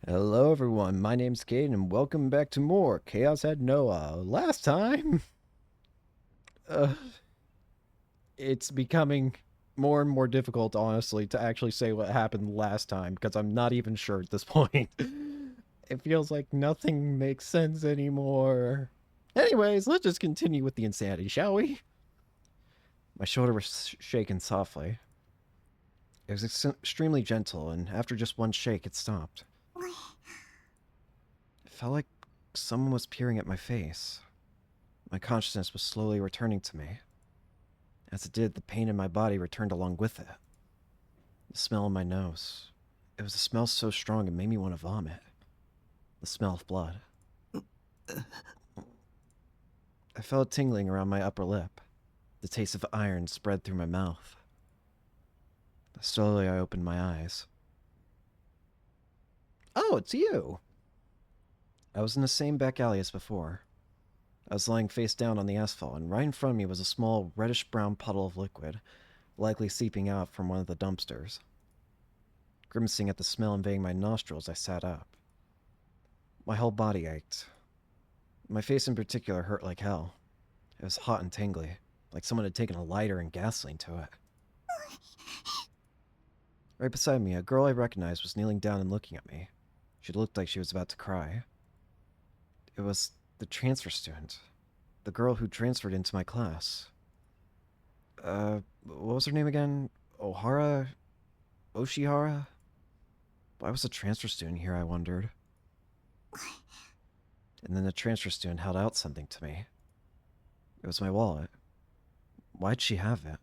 Hello everyone, my name's Caden and welcome back to more Chaos at Noah. Last time, uh, it's becoming more and more difficult, honestly, to actually say what happened last time because I'm not even sure at this point. It feels like nothing makes sense anymore. Anyways, let's just continue with the insanity, shall we? My shoulder was shaking softly. It was extremely gentle, and after just one shake, it stopped. It felt like someone was peering at my face. My consciousness was slowly returning to me. As it did, the pain in my body returned along with it. The smell in my nose. It was a smell so strong it made me want to vomit. The smell of blood. I felt tingling around my upper lip. The taste of iron spread through my mouth. Slowly, I opened my eyes. Oh, it's you! I was in the same back alley as before. I was lying face down on the asphalt, and right in front of me was a small reddish-brown puddle of liquid, likely seeping out from one of the dumpsters. Grimacing at the smell invading my nostrils, I sat up. My whole body ached. My face in particular hurt like hell. It was hot and tingly, like someone had taken a lighter and gasoline to it. Right beside me, a girl I recognized was kneeling down and looking at me. She looked like she was about to cry. It was the transfer student. The girl who transferred into my class. What was her name again? Ohara? Oshihara? Why was the transfer student here, I wondered. And then the transfer student held out something to me. It was my wallet. Why'd she have it?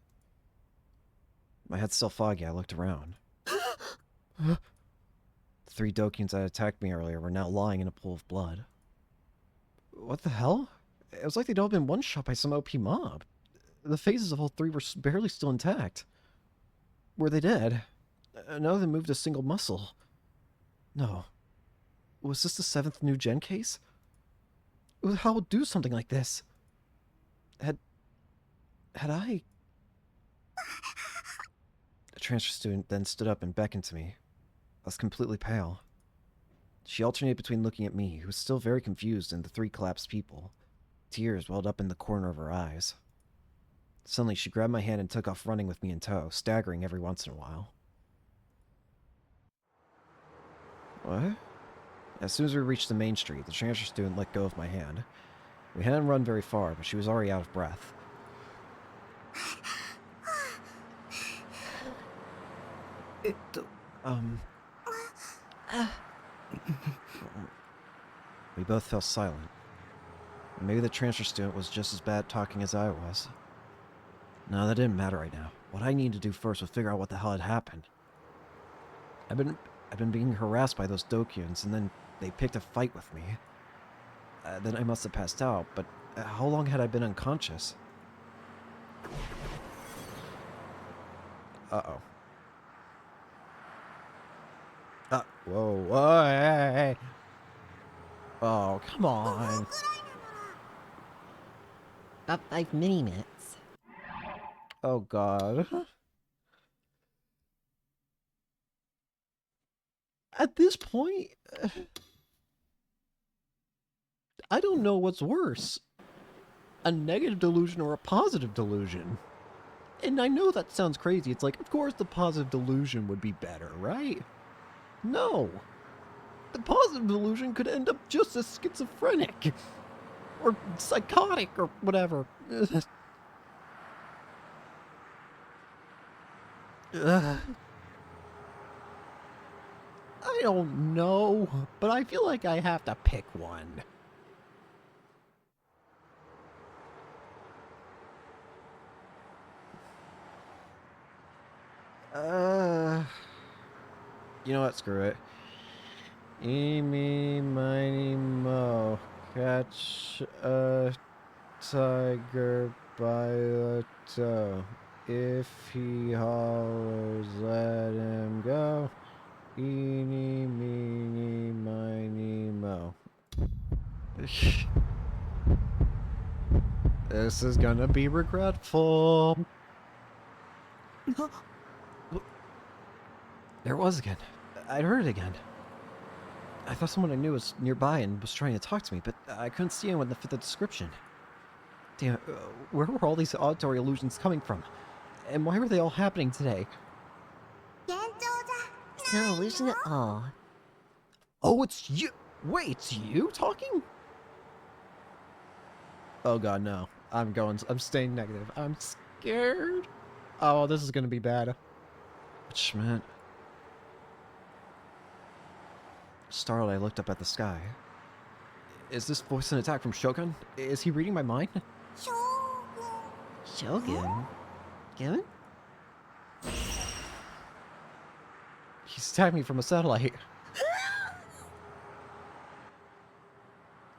My head still foggy, I looked around. The three Dokians that attacked me earlier were now lying in a pool of blood. What the hell? It was like they'd all been one-shot by some OP mob. The faces of all three were barely still intact. Were they dead? None of them moved a single muscle. No. Was this the 7th new gen case? Who the hell would do something like this? Had I... A transfer student then stood up and beckoned to me. I was completely pale. She alternated between looking at me, who was still very confused, and the three collapsed people. Tears welled up in the corner of her eyes. Suddenly, she grabbed my hand and took off running with me in tow, staggering every once in a while. What? As soon as we reached the main street, the transfer student let go of my hand. We hadn't run very far, but she was already out of breath. We both fell silent. Maybe the transfer student was just as bad talking as I was. No, that didn't matter right now. What I needed to do first was figure out what the hell had happened. I've been being harassed by those Dokyans, and then they picked a fight with me. Then I must have passed out, but how long had I been unconscious? Uh-oh. Whoa, whoa, hey. Oh, come on. About 5 minutes. Oh, God. At this point, I don't know what's worse. A negative delusion or a positive delusion. And I know that sounds crazy. It's like, of course the positive delusion would be better, right? No. The positive delusion could end up just as schizophrenic. Or psychotic, or whatever. I don't know, but I feel like I have to pick one. You know what? Screw it. Eeny, miny, mo. Catch a tiger by the toe. If he hollers, let him go. Eeny, meeny, miny, mo. This is gonna be regretful. There it was again. I'd heard it again. I thought someone I knew was nearby and was trying to talk to me, but I couldn't see anyone that fit the description. Damn, where were all these auditory illusions coming from? And why were they all happening today? It's no illusion at all. Oh, it's you! Wait, it's you talking? Oh god, no. I'm staying negative. I'm scared. Oh, this is gonna be bad. Schmidt. Startled, I looked up at the sky. Is this voice an attack from Shogun? Is he reading my mind? Shogun? Gun? He's attacking me from a satellite.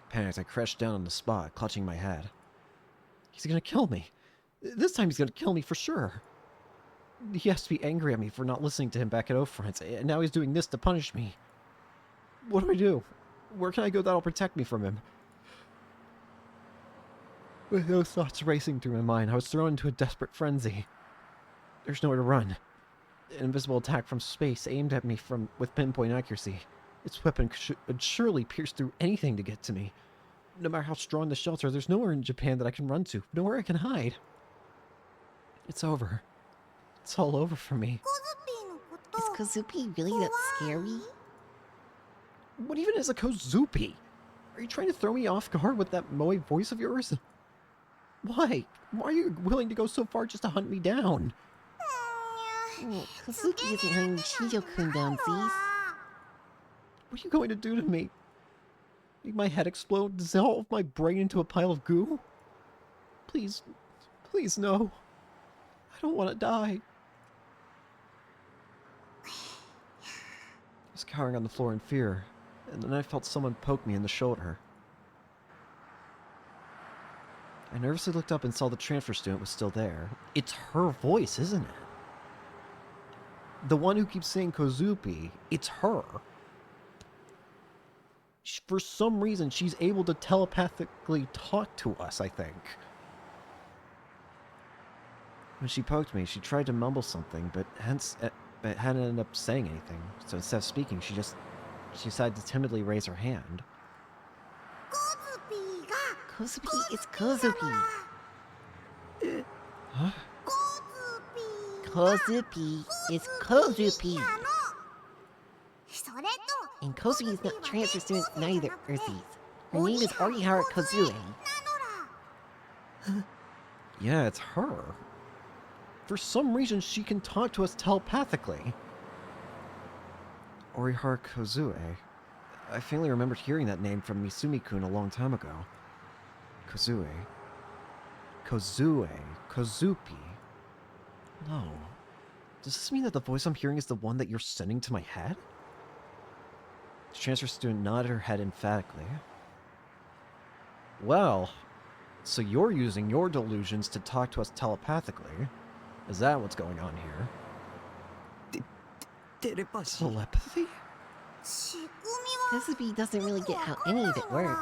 Panicked, I crashed down on the spot, clutching my head. He's gonna kill me. This time he's gonna kill me for sure. He has to be angry at me for not listening to him back at O-France, and now he's doing this to punish me. What do I do? Where can I go that'll protect me from him? With those thoughts racing through my mind, I was thrown into a desperate frenzy. There's nowhere to run. An invisible attack from space aimed at me with pinpoint accuracy. Its weapon could surely pierce through anything to get to me. No matter how strong the shelter, there's nowhere in Japan that I can run to, nowhere I can hide. It's over. It's all over for me. Is Kozupi really that scary? What even is a Kozupi? Are you trying to throw me off guard with that moe voice of yours? Why? Why are you willing to go so far just to hunt me down? Kozuki isn't hunting Shijo-kun downsies. What are you going to do to me? Make my head explode? Dissolve my brain into a pile of goo? Please, please no. I don't want to die. I was cowering on the floor in fear, and then I felt someone poke me in the shoulder. I nervously looked up and saw the transfer student was still there. It's her voice, isn't it? The one who keeps saying Kozupi, it's her. For some reason, she's able to telepathically talk to us, I think. When she poked me, she tried to mumble something, but hadn't ended up saying anything. So instead of speaking, she decided to timidly raise her hand. Kozupi is Kozupi. Huh? Kozupi is Kozupi. And Kozupi is not transfer student neither, Ursies. Her name is Orihara Kozue. Yeah, it's her. For some reason, she can talk to us telepathically. Orihara Kozue. I faintly remembered hearing that name from Misumi-kun a long time ago. Kozue. Kozue. Kozupi. No. Does this mean that the voice I'm hearing is the one that you're sending to my head? The transfer student nodded her head emphatically. Well, so you're using your delusions to talk to us telepathically. Is that what's going on here? Telepathy? Kozupi doesn't really get how any of it works.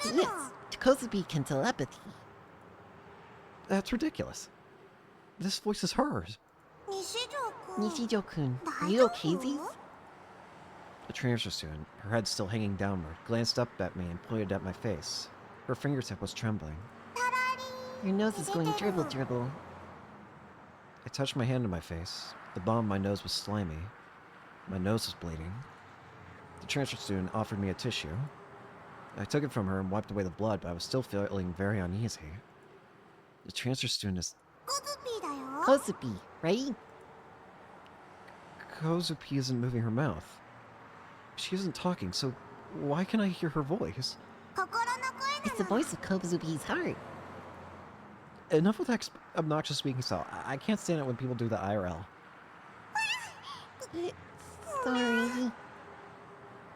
But yes, Kozupi can telepathy. That's ridiculous. This voice is hers. Nishijo-kun, are you okay, Z's? The transfer student, her head still hanging downward, glanced up at me and pointed at my face. Her fingertip was trembling. Your nose is going dribble dribble. I touched my hand to my face. The bottom of my nose was slimy. My nose was bleeding. The transfer student offered me a tissue. I took it from her and wiped away the blood, but I was still feeling very uneasy. The transfer student is... Kozupi, right? Kozupi isn't moving her mouth. She isn't talking, so why can I hear her voice? It's the voice of Kozupi's heart. Enough with that obnoxious speaking style. I can't stand it when people do the IRL. Sorry.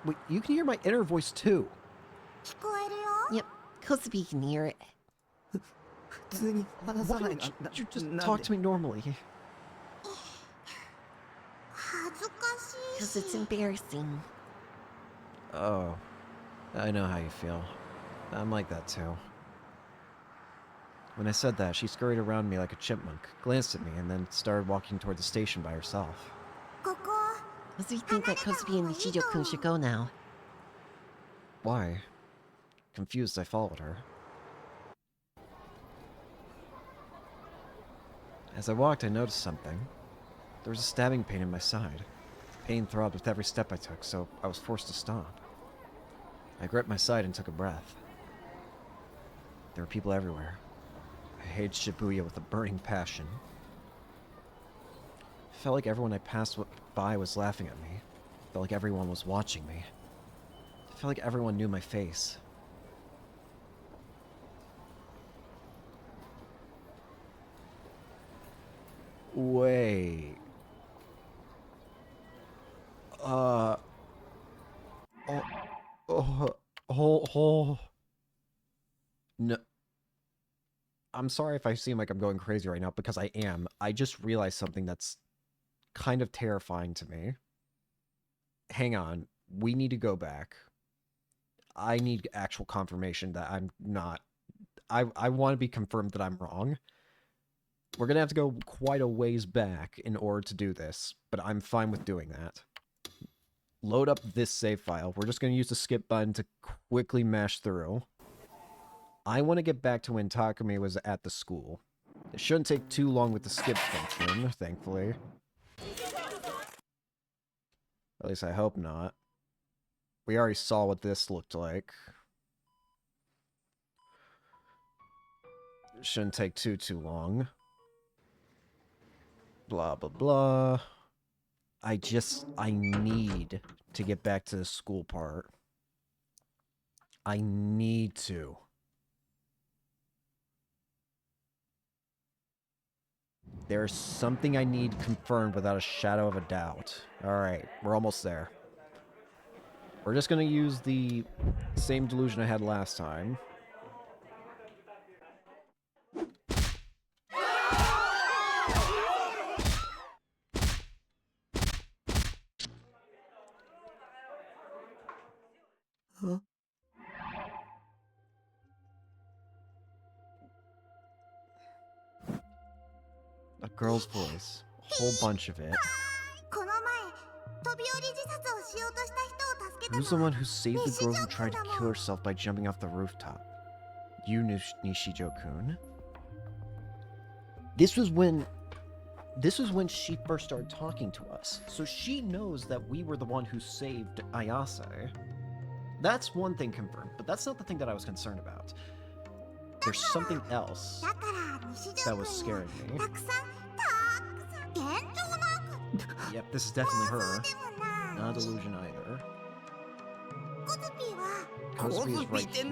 Wait, you can hear my inner voice too. Yep, Kozupi can hear it. Why don't you just talk to me normally? Because it's embarrassing. Oh, I know how you feel. I'm like that too. When I said that, she scurried around me like a chipmunk, glanced at me, and then started walking toward the station by herself. Does he think that Kosubi and Nishijo-kun should go now? Why? Confused, I followed her. As I walked, I noticed something. There was a stabbing pain in my side. The pain throbbed with every step I took, so I was forced to stop. I gripped my side and took a breath. There were people everywhere. I hated Shibuya with a burning passion. It felt like everyone I passed by was laughing at me. It felt like everyone was watching me. It felt like everyone knew my face. Wait. Oh, oh. No. I'm sorry if I seem like I'm going crazy right now, because I am. I just realized something that's kind of terrifying to me. Hang on. We need to go back. I need actual confirmation that I'm not... I want to be confirmed that I'm wrong. We're going to have to go quite a ways back in order to do this, but I'm fine with doing that. Load up this save file. We're just going to use the skip button to quickly mash through. I want to get back to when Takumi was at the school. It shouldn't take too long with the skip function, thankfully. At least I hope not. We already saw what this looked like. It shouldn't take too long. Blah, blah, blah. I need to get back to the school part. I need to. There's something I need confirmed without a shadow of a doubt. Alright, we're almost there. We're just gonna use the same delusion I had last time. Huh? A girl's voice. A whole bunch of it. Who's the one who saved the girl who tried to kill herself by jumping off the rooftop? You, Nishijo-kun? This was when she first started talking to us. So she knows that we were the one who saved Ayase. That's one thing confirmed, but that's not the thing that I was concerned about. There's something else that was scaring me. Yep, this is definitely her. Not a delusion either. Kosubi is right here.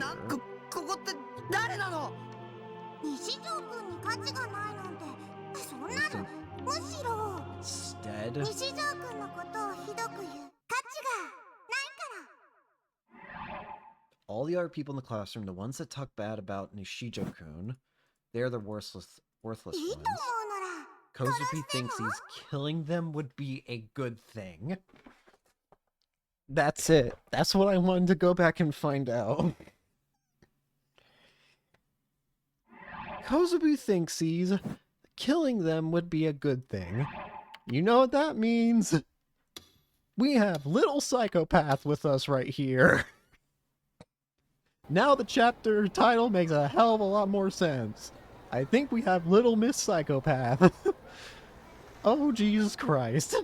Instead... all the other people in the classroom, the ones that talk bad about Nishijo-kun, they're the worthless ones. Kosubi thinks he's killing them would be a good thing. That's it. That's what I wanted to go back and find out. Kosubi thinks he's killing them would be a good thing. You know what that means? We have Little Psychopath with us right here. Now the chapter title makes a hell of a lot more sense. I think we have Little Miss Psychopath. Oh, Jesus Christ.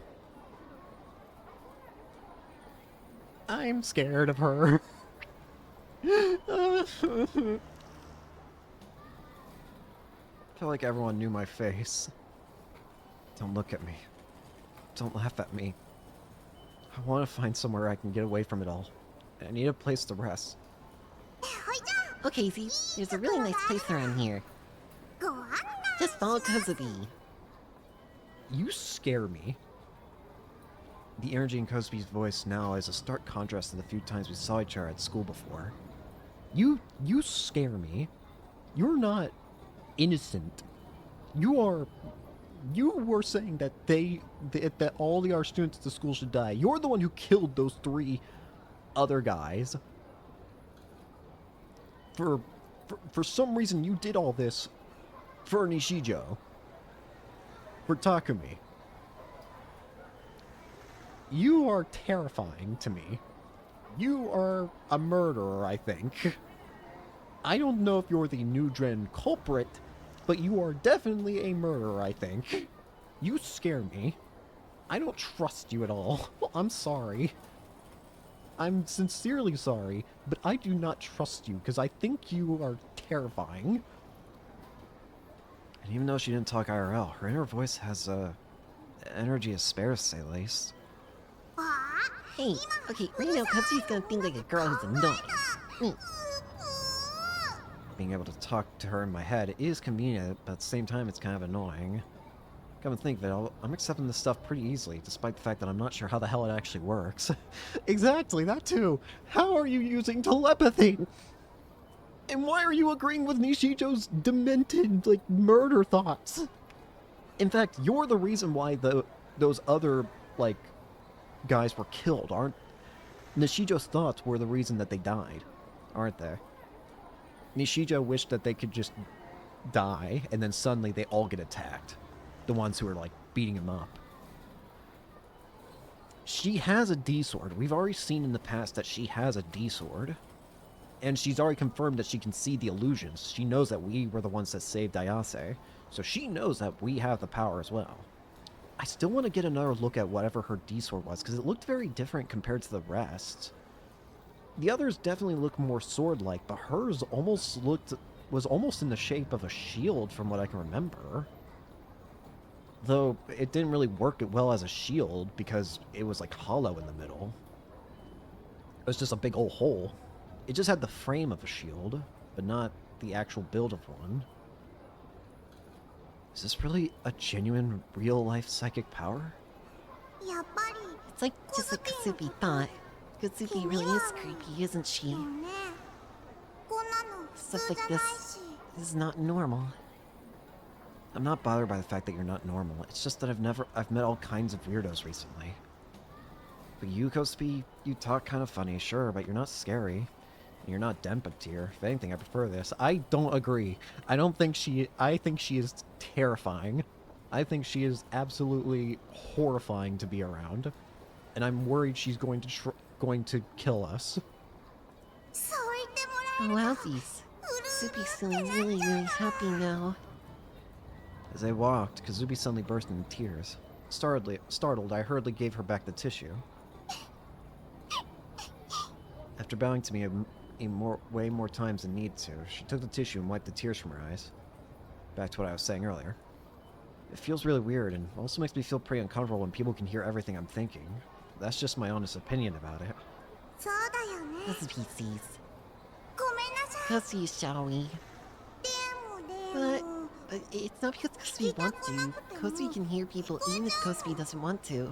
I'm scared of her. I feel like everyone knew my face. Don't look at me. Don't laugh at me. I want to find somewhere I can get away from it all. I need a place to rest. Okay, Z, there's a really nice place around here. Just follow Kosubi. You scare me. The energy in Kosubi's voice now is a stark contrast to the few times we saw each other at school before. You scare me. You're not innocent. You were saying that that all the art students at the school should die. You're the one who killed those 3 other guys. For some reason, you did all this for Nishijo. For Takumi. You are terrifying to me. You are a murderer, I think. I don't know if you're the New Dren culprit, but you are definitely a murderer, I think. You scare me. I don't trust you at all. I'm sorry. I'm sincerely sorry, but I do not trust you because I think you are terrifying. And even though she didn't talk IRL, her inner voice has energy to spare, to say the least. Hey, okay, right now Katsu's gonna think like a girl who's annoying. Being able to talk to her in my head is convenient, but at the same time it's kind of annoying. Come to think of it, I'm accepting this stuff pretty easily, despite the fact that I'm not sure how the hell it actually works. Exactly, that too. How are you using telepathy? And why are you agreeing with Nishijo's demented, like, murder thoughts? In fact, you're the reason why those other, like, guys were killed, aren't... Nishijo's thoughts were the reason that they died, aren't they? Nishijo wished that they could just die, and then suddenly they all get attacked. The ones who are, like, beating him up. She has a D-sword. We've already seen in the past that she has a D-sword. And she's already confirmed that she can see the illusions. She knows that we were the ones that saved Ayase. So she knows that we have the power as well. I still want to get another look at whatever her D-sword was, because it looked very different compared to the rest. The others definitely look more sword-like, but hers was almost in the shape of a shield from what I can remember. Though it didn't really work well as a shield because it was like hollow in the middle. It was just a big old hole. It just had the frame of a shield, but not the actual build of one. Is this really a genuine, real-life psychic power? It's like just like Katsubi thought. Katsubi really is creepy, isn't she? Stuff like this is not normal. I'm not bothered by the fact that you're not normal. It's just that I've met all kinds of weirdos recently. But you, Kosubi, you talk kind of funny, sure, but you're not scary. And you're not Denpa tier. If anything, I prefer this. I don't agree. I think she is terrifying. I think she is absolutely horrifying to be around. And I'm worried she's going to kill us. Oh, wowsies. Katsubi's feeling really, really happy now. As I walked, Kazubi suddenly burst into tears. Startled, I hurriedly gave her back the tissue. After bowing to me way more times than need to, she took the tissue and wiped the tears from her eyes. Back to what I was saying earlier. It feels really weird, and also makes me feel pretty uncomfortable when people can hear everything I'm thinking. That's just my honest opinion about it. Katsubi sees. Katsubi, shall we? But it's not because Kosubi wants to. Kosubi can hear people even if Kosubi doesn't want to.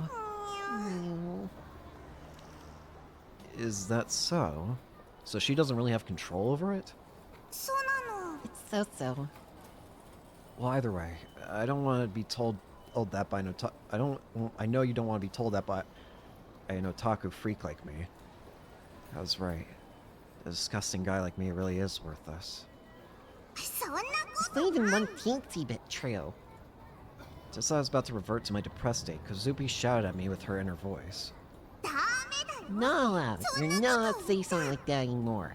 Is that so? So she doesn't really have control over it? It's so-so. Well, either way, I don't want to be told that by no. I know you don't want to be told that by an otaku freak like me. I was right. A disgusting guy like me really is worthless. It's not even one teensy bit true. Just as I was about to revert to my depressed state, Kazubi shouted at me with her inner voice. Not allowed. You're not allowed to say something like that anymore.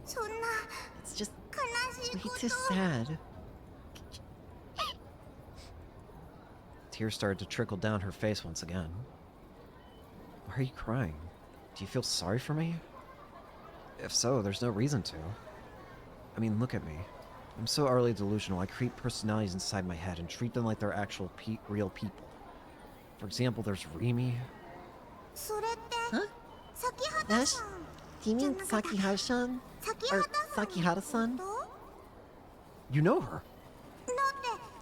It's just way too sad. Tears started to trickle down her face once again. Why are you crying? Do you feel sorry for me? If so, there's no reason to. I mean, look at me. I'm so utterly delusional, I create personalities inside my head and treat them like they're actual real people. For example, there's Rimi. Huh? Ash? Do you mean Sakihara-san? Or Sakihara-san? You know her?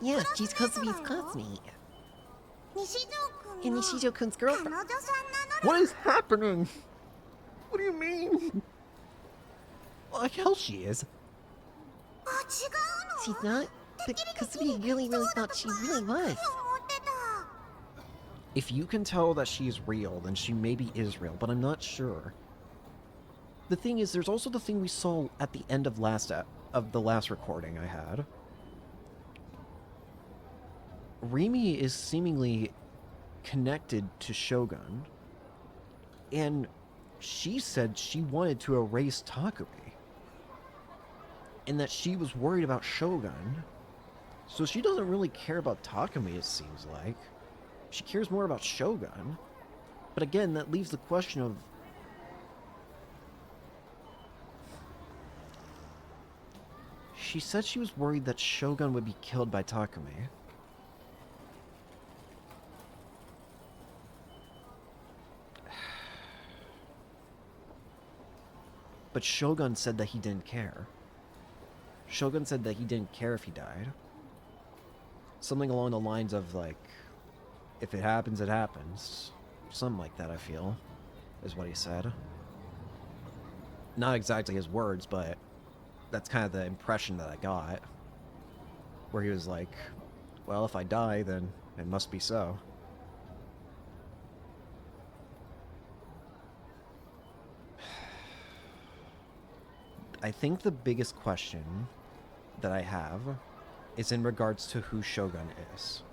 Yeah, she's Kosubi's classmate. And Nishijo-kun's girlfriend. What is happening? What do you mean? Like hell she is. She's not? But Kosubi really thought she really was. If you can tell that she's real, then she maybe is real, but I'm not sure. The thing is, there's also the thing we saw at the end of the last recording I had. Rimi is seemingly connected to Shogun. And she said she wanted to erase Takumi. And that she was worried about Shogun. So she doesn't really care about Takumi, it seems like. She cares more about Shogun. But again, that leaves the question of... She said she was worried that Shogun would be killed by Takumi. But Shogun said that he didn't care. Shogun said that he didn't care if he died. Something along the lines of, like, if it happens, it happens. Something like that, I feel, is what he said. Not exactly his words, but that's kind of the impression that I got. Where he was like, well, if I die, then it must be so. I think the biggest question that I have is in regards to who Shogun is.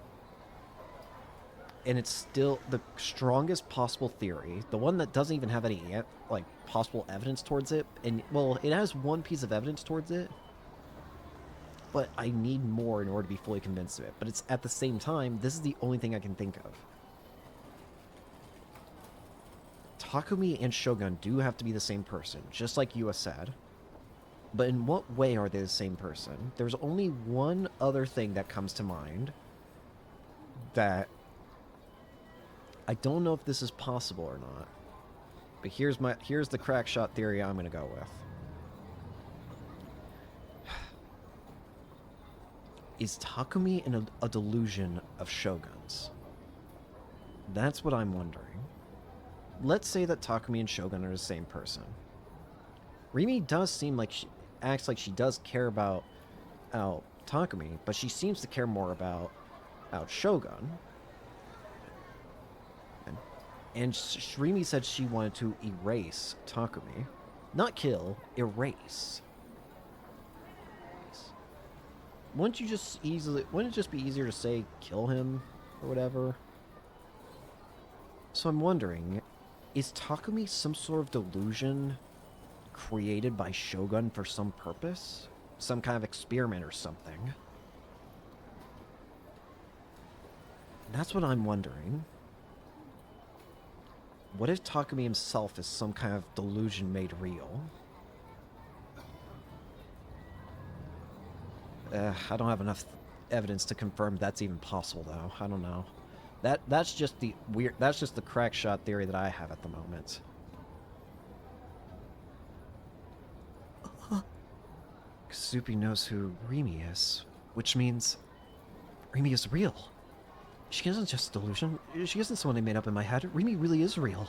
And it's still the strongest possible theory, the one that doesn't even have any, like, possible evidence towards it. And, well, it has one piece of evidence towards it, but I need more in order to be fully convinced of it. But it's, at the same time, this is the only thing I can think of. Takumi and Shogun do have to be the same person, just like Yua said. But in what way are they the same person? There's only one other thing that comes to mind that I don't know if this is possible or not. But here's the crack shot theory I'm gonna go with. Is Takumi in a delusion of Shogun's? That's what I'm wondering. Let's say that Takumi and Shogun are the same person. Rimi does seem like she acts like she does care about Takumi, but she seems to care more about Shogun. And Rimi said she wanted to erase Takumi. Not kill, erase. Wouldn't it just be easier to say kill him or whatever? So I'm wondering, is Takumi some sort of delusion created by Shogun for some purpose? Some kind of experiment or something? That's what I'm wondering. What if Takumi himself is some kind of delusion made real? I don't have enough evidence to confirm that's even possible, though. I don't know. That's just the crack shot theory that I have at the moment. Kazupi knows who Rimi is, which means Rimi is real. She isn't just a delusion. She isn't someone I made up in my head. Rimi really is real.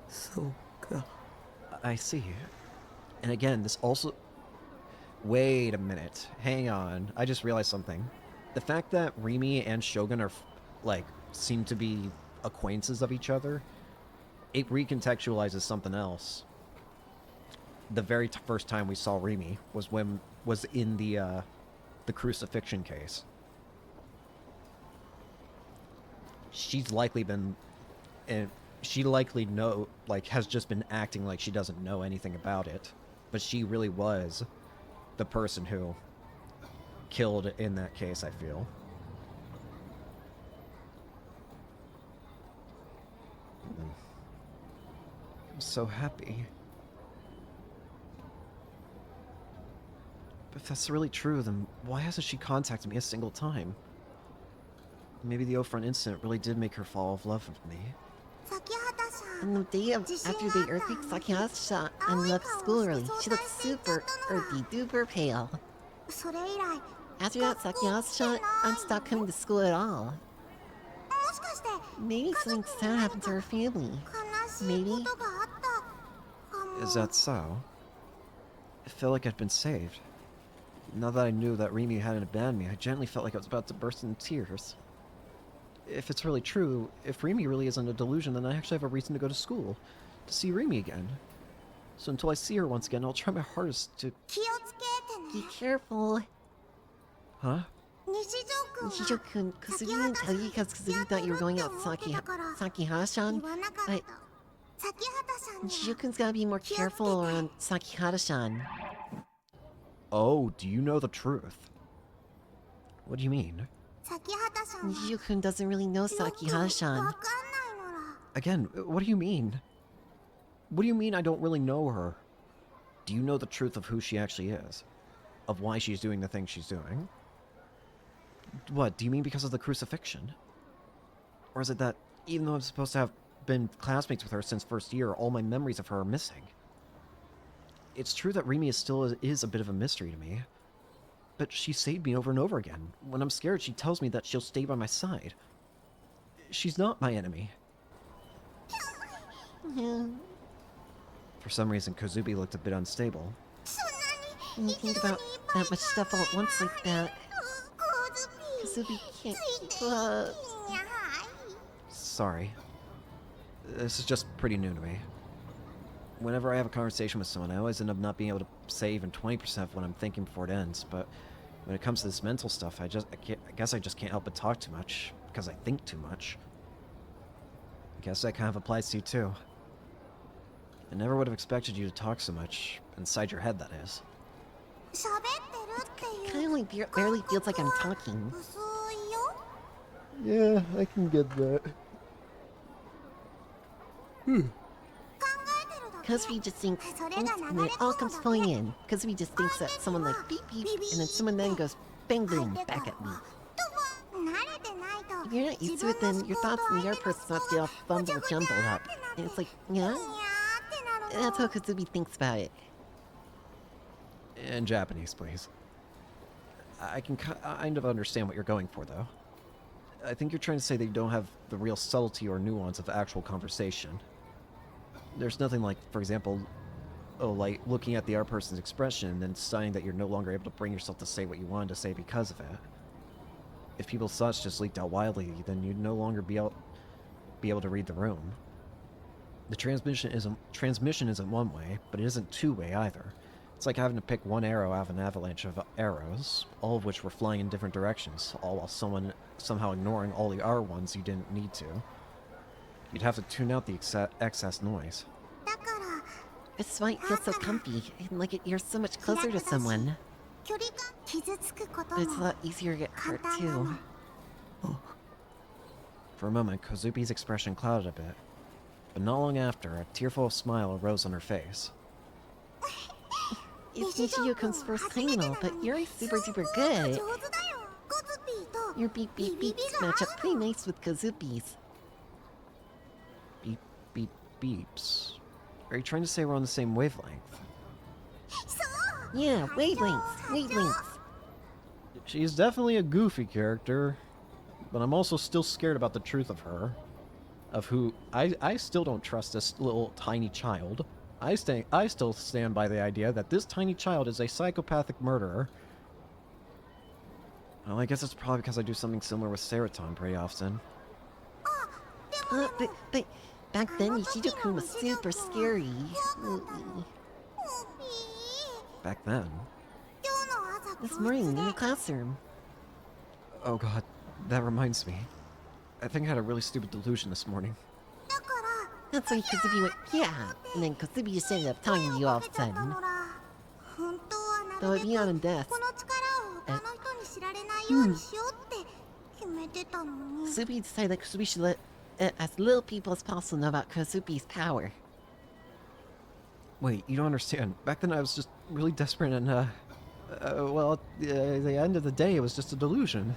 So good. I see. And again, this also... Wait a minute. Hang on. I just realized something. The fact that Rimi and Shogun are, like, seem to be acquaintances of each other, it recontextualizes something else. The very first time we saw Rimi was in the crucifixion case. She's likely been, and she likely has just been acting like she doesn't know anything about it, but she really was the person who killed in that case, I feel. I'm so happy. But if that's really true, then why hasn't she contacted me a single time? Maybe the Ofront incident really did make her fall in love with me. On the day after the earthquake, Sakihata and left school early. She looked super earthy duper pale. After that, Sakihata stopped coming to school at all. Maybe something sad happened to her family. Maybe. Is that so? I felt like I'd been saved. Now that I knew that Rimi hadn't abandoned me, I gently felt like I was about to burst into tears. If it's really true, if Rimi really isn't a delusion, then I actually have a reason to go to school, to see Rimi again. So until I see her once again, I'll try my hardest to... Be careful. Huh? Nishijo-kun, Kasubi didn't tell you because Kasubi thought you were going out with Sakihara-san, but Nishijo-kun's gotta be more careful around Sakihara-san. Oh, do you know the truth? What do you mean? Nishijo-kun doesn't really know Sakihara-san. Again, what do you mean? What do you mean I don't really know her? Do you know the truth of who she actually is? Of why she's doing the things she's doing? What, do you mean because of the crucifixion? Or is it that, even though I'm supposed to have been classmates with her since first year, all my memories of her are missing? It's true that Rimi is a bit of a mystery to me. But she saved me over and over again. When I'm scared, she tells me that she'll stay by my side. She's not my enemy. For some reason, Kozubi looked a bit unstable. When you think about that much stuff all at once like that, Kasubi can't keep up. Sorry. This is just pretty new to me. Whenever I have a conversation with someone, I always end up not being able to say even 20% of what I'm thinking before it ends, but when it comes to this mental stuff, I guess I just can't help but talk too much, because I think too much. I guess that kind of applies to you too. I never would have expected you to talk so much, inside your head, that is. Kinda like barely feels like I'm talking. Yeah, I can get that. Kasubi just thinks, and then it all comes flowing in. Kasubi just thinks that someone like beep beep, and then someone then goes bang boom back at me. If you're not used to it, then your thoughts and your person's thoughts get all jumbled up. And it's like, yeah? That's how Kasubi thinks about it. In Japanese, please. I can kind of understand what you're going for, though. I think you're trying to say that you don't have the real subtlety or nuance of actual conversation. There's nothing like, for example, like looking at the other person's expression and then deciding that you're no longer able to bring yourself to say what you wanted to say because of it. If people's thoughts just leaked out wildly, then you'd no longer be able to read the room. The transmission isn't one way, but it isn't two-way either. It's like having to pick one arrow out of an avalanche of arrows, all of which were flying in different directions, all while somehow ignoring all the other ones you didn't need to. You'd have to tune out the excess noise. It's why it feels so comfy, and like you're so much closer to someone. But it's a lot easier to get hurt too. For a moment, Kozubi's expression clouded a bit, but not long after, a tearful smile arose on her face. It's Nishijo-kun's first time and all, but you're super duper good. Your beep beep beeps match up pretty nice with Kozubi's. Beep beep beeps? Are you trying to say we're on the same wavelength? Yeah, wavelengths. She's definitely a goofy character, but I'm also still scared about the truth of her. Of who I still don't trust this little tiny child. I still stand by the idea that this tiny child is a psychopathic murderer. Well, I guess it's probably because I do something similar with Seroton pretty often. But back then Nishijo-kun was super scary. Back then? This morning in the classroom. Oh god, that reminds me. I think I had a really stupid delusion this morning. That's why Kozubi went, yeah, and then Kozubi just ended up talking to you all of a sudden. Though it'd be on death. Kozubi decided that Kozubi should let as little people as possible know about Kozubi's power. Wait, you don't understand. Back then I was just really desperate and, well, at the end of the day, it was just a delusion.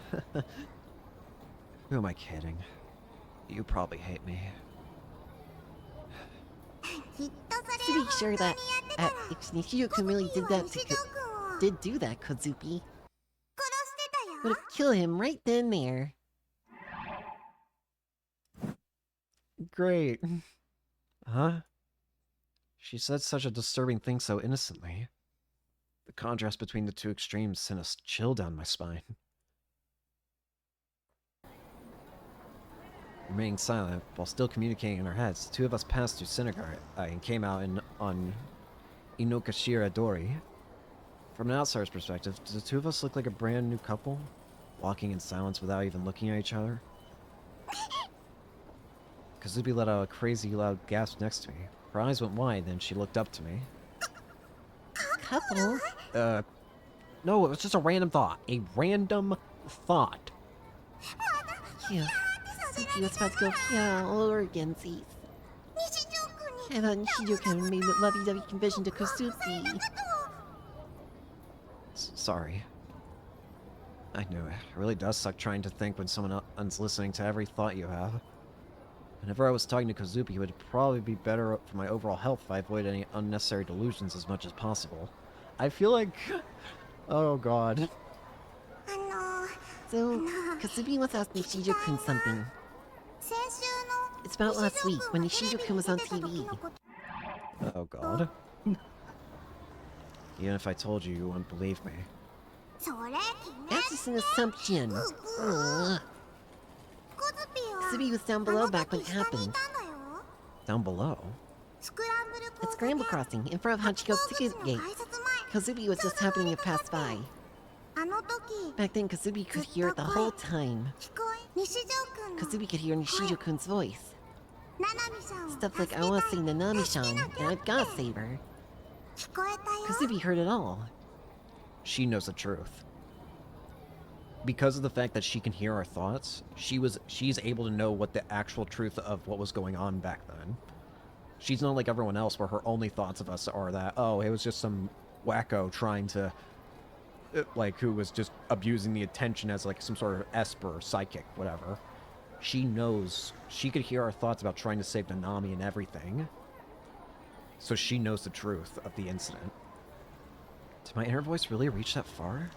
Who am I kidding? You probably hate me. To be sure that if Nishijo-kun really did do that, Kozubi would have killed him right then and there. Great. Huh? She said such a disturbing thing so innocently. The contrast between the two extremes sent a chill down my spine. Remaining silent, while still communicating in our heads, the two of us passed through Synagogue and came out on Inokashira Dori. From an outsider's perspective, do the two of us look like a brand new couple? walking in silence without even looking at each other. Kazubi let out a crazy loud gasp next to me. Her eyes went wide, then she looked up to me. Couple? No, it was just a random thought. A random thought. Phew. Suki was about to go yeah all over again, sis. I thought Nishijou-kun made a lovey-dovey confession to Kosuki. Sorry. I knew it. It really does suck trying to think when someone else is listening to every thought you have. Whenever I was talking to Kazuki, it would probably be better for my overall health if I avoid any unnecessary delusions as much as possible. I feel like... Oh god. So, Kazuki was asking Nishijou-kun something. It's about last week, when Nishijou-kun was on TV. Oh god. Even if I told you, you wouldn't believe me. That's just an assumption. Ugh. Kazuki was down below back when it happened. Down below? At Scramble Crossing, in front of Hachiko's ticket gate. Kazuki was just happening to pass by. Back then, Kazuki could hear it the whole time. Kazuki could hear Nishijou-kun's voice. Stuff like, I want to sing Nanami-chan, and I've got to save her. Kazuki heard it all. She knows the truth. Because of the fact that she can hear our thoughts, she's able to know what the actual truth of what was going on back then. She's not like everyone else where her only thoughts of us are that, oh, it was just some wacko trying to, like, who was just abusing the attention as, like, some sort of esper, psychic, whatever. She knows, she could hear our thoughts about trying to save Nanami and everything. So she knows the truth of the incident. Did my inner voice really reach that far?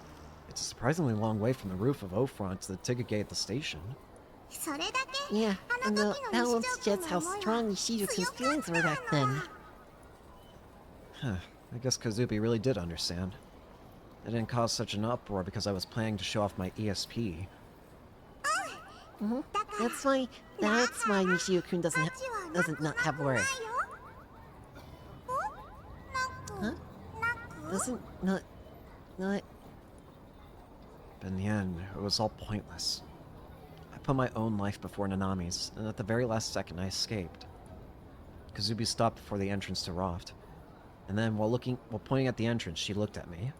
It's a surprisingly long way from the roof of Ofront to the ticket gate at the station. Yeah, and that alone suggests how strong Nishijou-kun's feelings were back then. Huh. I guess Kazubi really did understand. It didn't cause such an uproar because I was planning to show off my ESP. Mm-hmm. That's why Nishijou-kun doesn't not have work. Huh? Doesn't not... But in the end, it was all pointless. I put my own life before Nanami's, and at the very last second I escaped. Kazubi stopped before the entrance to Raft, and then while pointing at the entrance, she looked at me.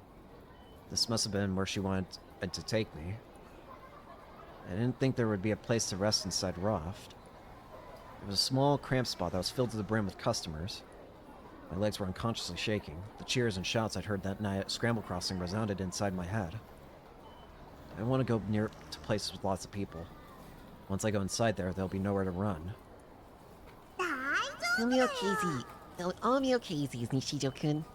This must have been where she wanted to take me. I didn't think there would be a place to rest inside Raft. It was a small, cramped spot that was filled to the brim with customers. My legs were unconsciously shaking. The cheers and shouts I'd heard that night at Scramble Crossing resounded inside my head. I don't want to go near to places with lots of people. Once I go inside there, there'll be nowhere to run. It'll be okay, Z. It'll all be okay, Z, Nishijou-kun.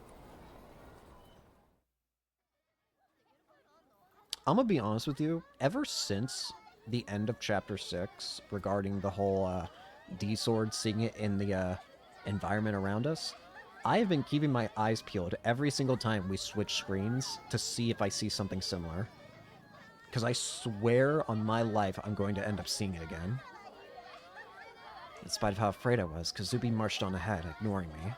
I'm gonna be honest with you, ever since the end of Chapter 6, regarding the whole D-Sword, seeing it in the environment around us, I have been keeping my eyes peeled every single time we switch screens to see if I see something similar. Because I swear on my life I'm going to end up seeing it again. In spite of how afraid I was, Kazubi marched on ahead, ignoring me.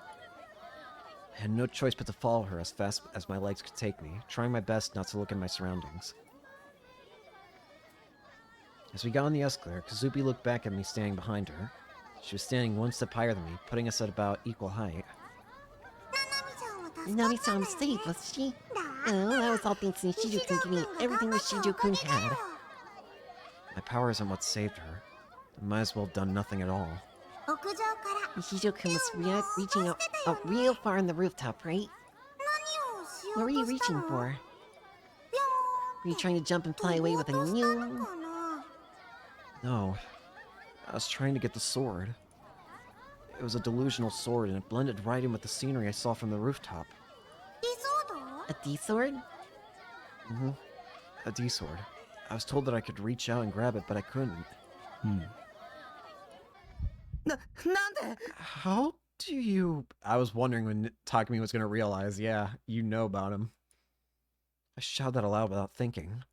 I had no choice but to follow her as fast as my legs could take me, trying my best not to look at my surroundings. As we got on the escalator, Kazubi looked back at me standing behind her. She was standing one step higher than me, putting us at about equal height. Nanami-chan was safe, was she? Oh, that was all thanks to Nishijou-kun giving everything Nishijou-kun had. My power isn't what saved her. I might as well have done nothing at all. Nishijou-kun was reaching out real far on the rooftop, right? What were you reaching for? Were you trying to jump and fly away with a new... No. I was trying to get the sword. It was a delusional sword, and it blended right in with the scenery I saw from the rooftop. A D-sword? Mm-hmm. A D-sword. I was told that I could reach out and grab it, but I couldn't. How do you... I was wondering when Takumi was going to realize, yeah, you know about him. I shouted that aloud without thinking.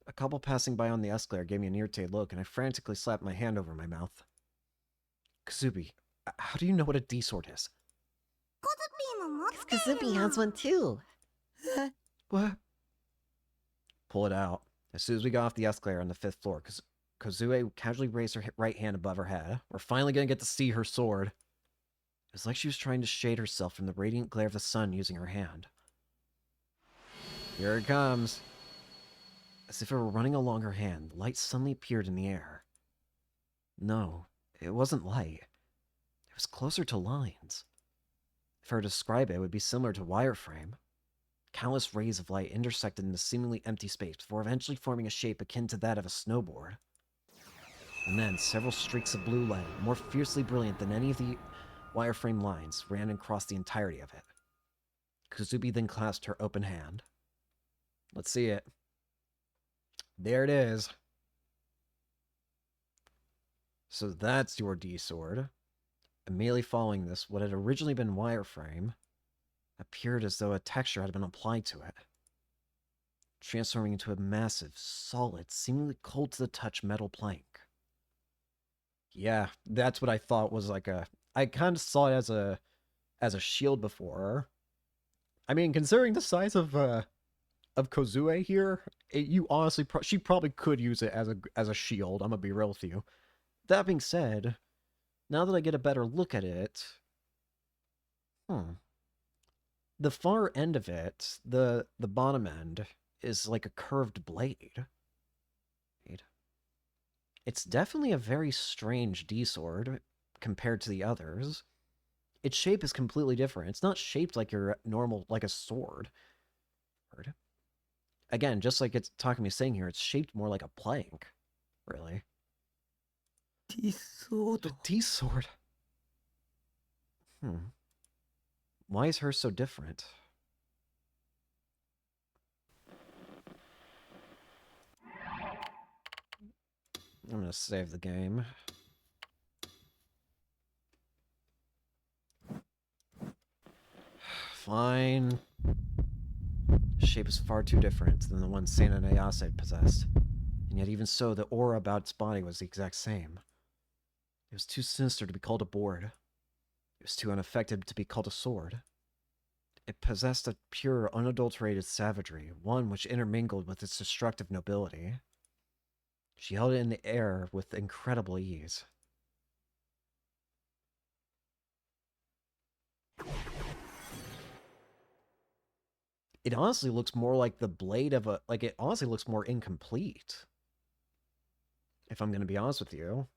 A couple passing by on the escalator gave me an irritated look, and I frantically slapped my hand over my mouth. Kazubi, how do you know what a D-sword is? Kazubi has one too. What? Pull it out. As soon as we got off the escalator on the 5th floor, Kozue casually raised her right hand above her head. We're finally gonna get to see her sword. It was like she was trying to shade herself from the radiant glare of the sun using her hand. Here it comes. As if it were running along her hand, light suddenly appeared in the air. No, it wasn't light. It was closer to lines. If I were to describe it, it would be similar to wireframe. Countless rays of light intersected in the seemingly empty space before eventually forming a shape akin to that of a snowboard. And then several streaks of blue light, more fiercely brilliant than any of the wireframe lines, ran across the entirety of it. Kuzubi then clasped her open hand. Let's see it. There it is. So that's your D-sword. Immediately following this, what had originally been wireframe appeared as though a texture had been applied to it, transforming into a massive, solid, seemingly cold to the touch metal plank. Yeah, that's what I thought was like a... I kind of saw it as a shield before. I mean, considering the size of Kozue here, you honestly... she probably could use it as a shield, I'm gonna be real with you. That being said, now that I get a better look at it... The far end of it, the bottom end, is like a curved blade. It's definitely a very strange D-sword compared to the others. Its shape is completely different. It's not shaped like your normal, like a sword. Again, just like it's Takumi saying here, it's shaped more like a plank, really. D-sword. D-sword. Why is hers so different? I'm gonna save the game. Fine. Shape is far too different than the one Sana Ayase possessed. And yet even so, the aura about its body was the exact same. It was too sinister to be called a board. It was too unaffected to be called a sword. It possessed a pure, unadulterated savagery, one which intermingled with its destructive nobility. She held it in the air with incredible ease. It honestly looks more like the blade of a... Like, it honestly looks more incomplete. If I'm going to be honest with you.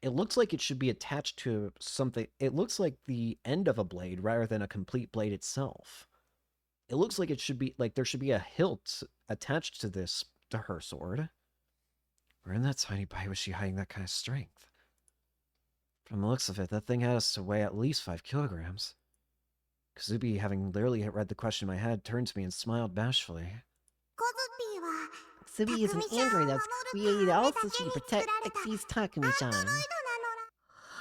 It looks like it should be attached to something... It looks like the end of a blade rather than a complete blade itself. It looks like it should be... Like, there should be a hilt attached to this, to her sword. Where in that tiny body was she hiding that kind of strength? From the looks of it, that thing had us to weigh at least 5 kilograms. Kazubi, having literally read the question in my head, turned to me and smiled bashfully. Kazubi is an android that was created also to protect Xy's Takumi-chan.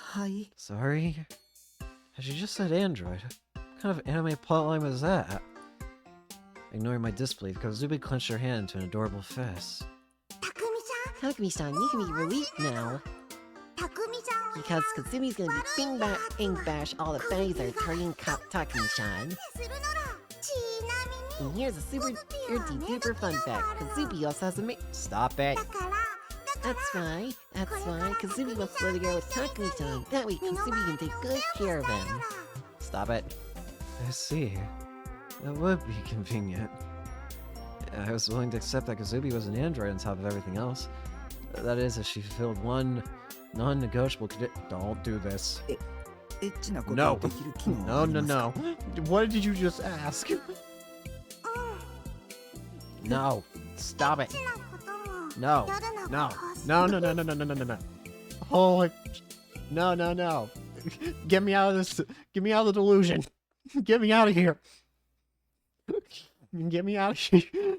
Hi. Sorry? As you just said android. What kind of anime plotline was that? Ignoring my disbelief, Kazubi clenched her hand into an adorable fist. Takumi-chan, you can be relieved now. Because Kazumi's gonna be bing bash all the baddies that are targeting Takumi-chan. And here's a super duper fun fact. Kazubi also has a Stop it! That's fine. Kazubi wants to let it go with Takumi-chan. That way Kazubi can take good care of him. Stop it. I see. That would be convenient. I was willing to accept that Kazubi was an android on top of everything else. That is, if she fulfilled one non-negotiable Don't do this. No. No. What did you just ask? No. Stop it. No. Holy... No. Get me out of this. Get me out of the delusion. Get me out of here. Get me out of here.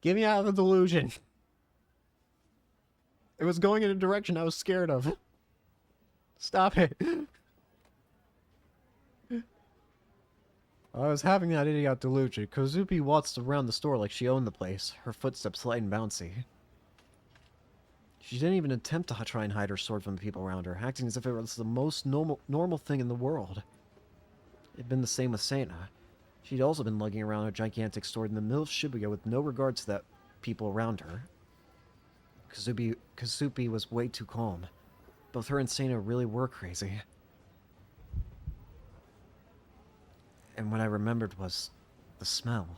Get me out of the delusion. It was going in a direction I was scared of. Stop it. I was having that idiot delusion. Kozubi waltzed around the store like she owned the place, her footsteps light and bouncy. She didn't even attempt to try and hide her sword from the people around her, acting as if it was the most normal thing in the world. It had been the same with Sana. She'd also been lugging around a gigantic sword in the middle of Shibuya with no regard to the people around her. Kazubi was way too calm. Both her and Seina really were crazy. And what I remembered was the smell.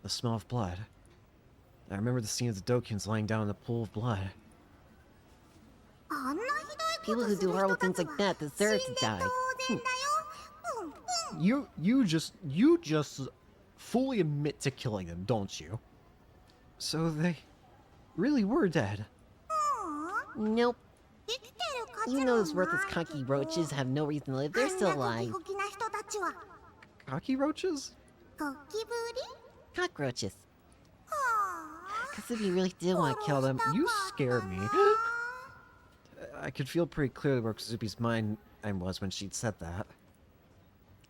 The smell of blood. I remember the scene of the Dokyns lying down in the pool of blood. People who do horrible things like that deserve to die. You just fully admit to killing them, don't you? So they really were dead. Nope. Even those worthless cockroaches have no reason to live, they're still alive. Cockroaches? Cockroaches. Kazubi really did want to kill them. You scare me. I could feel pretty clearly where Kazubi's mind was when she'd said that.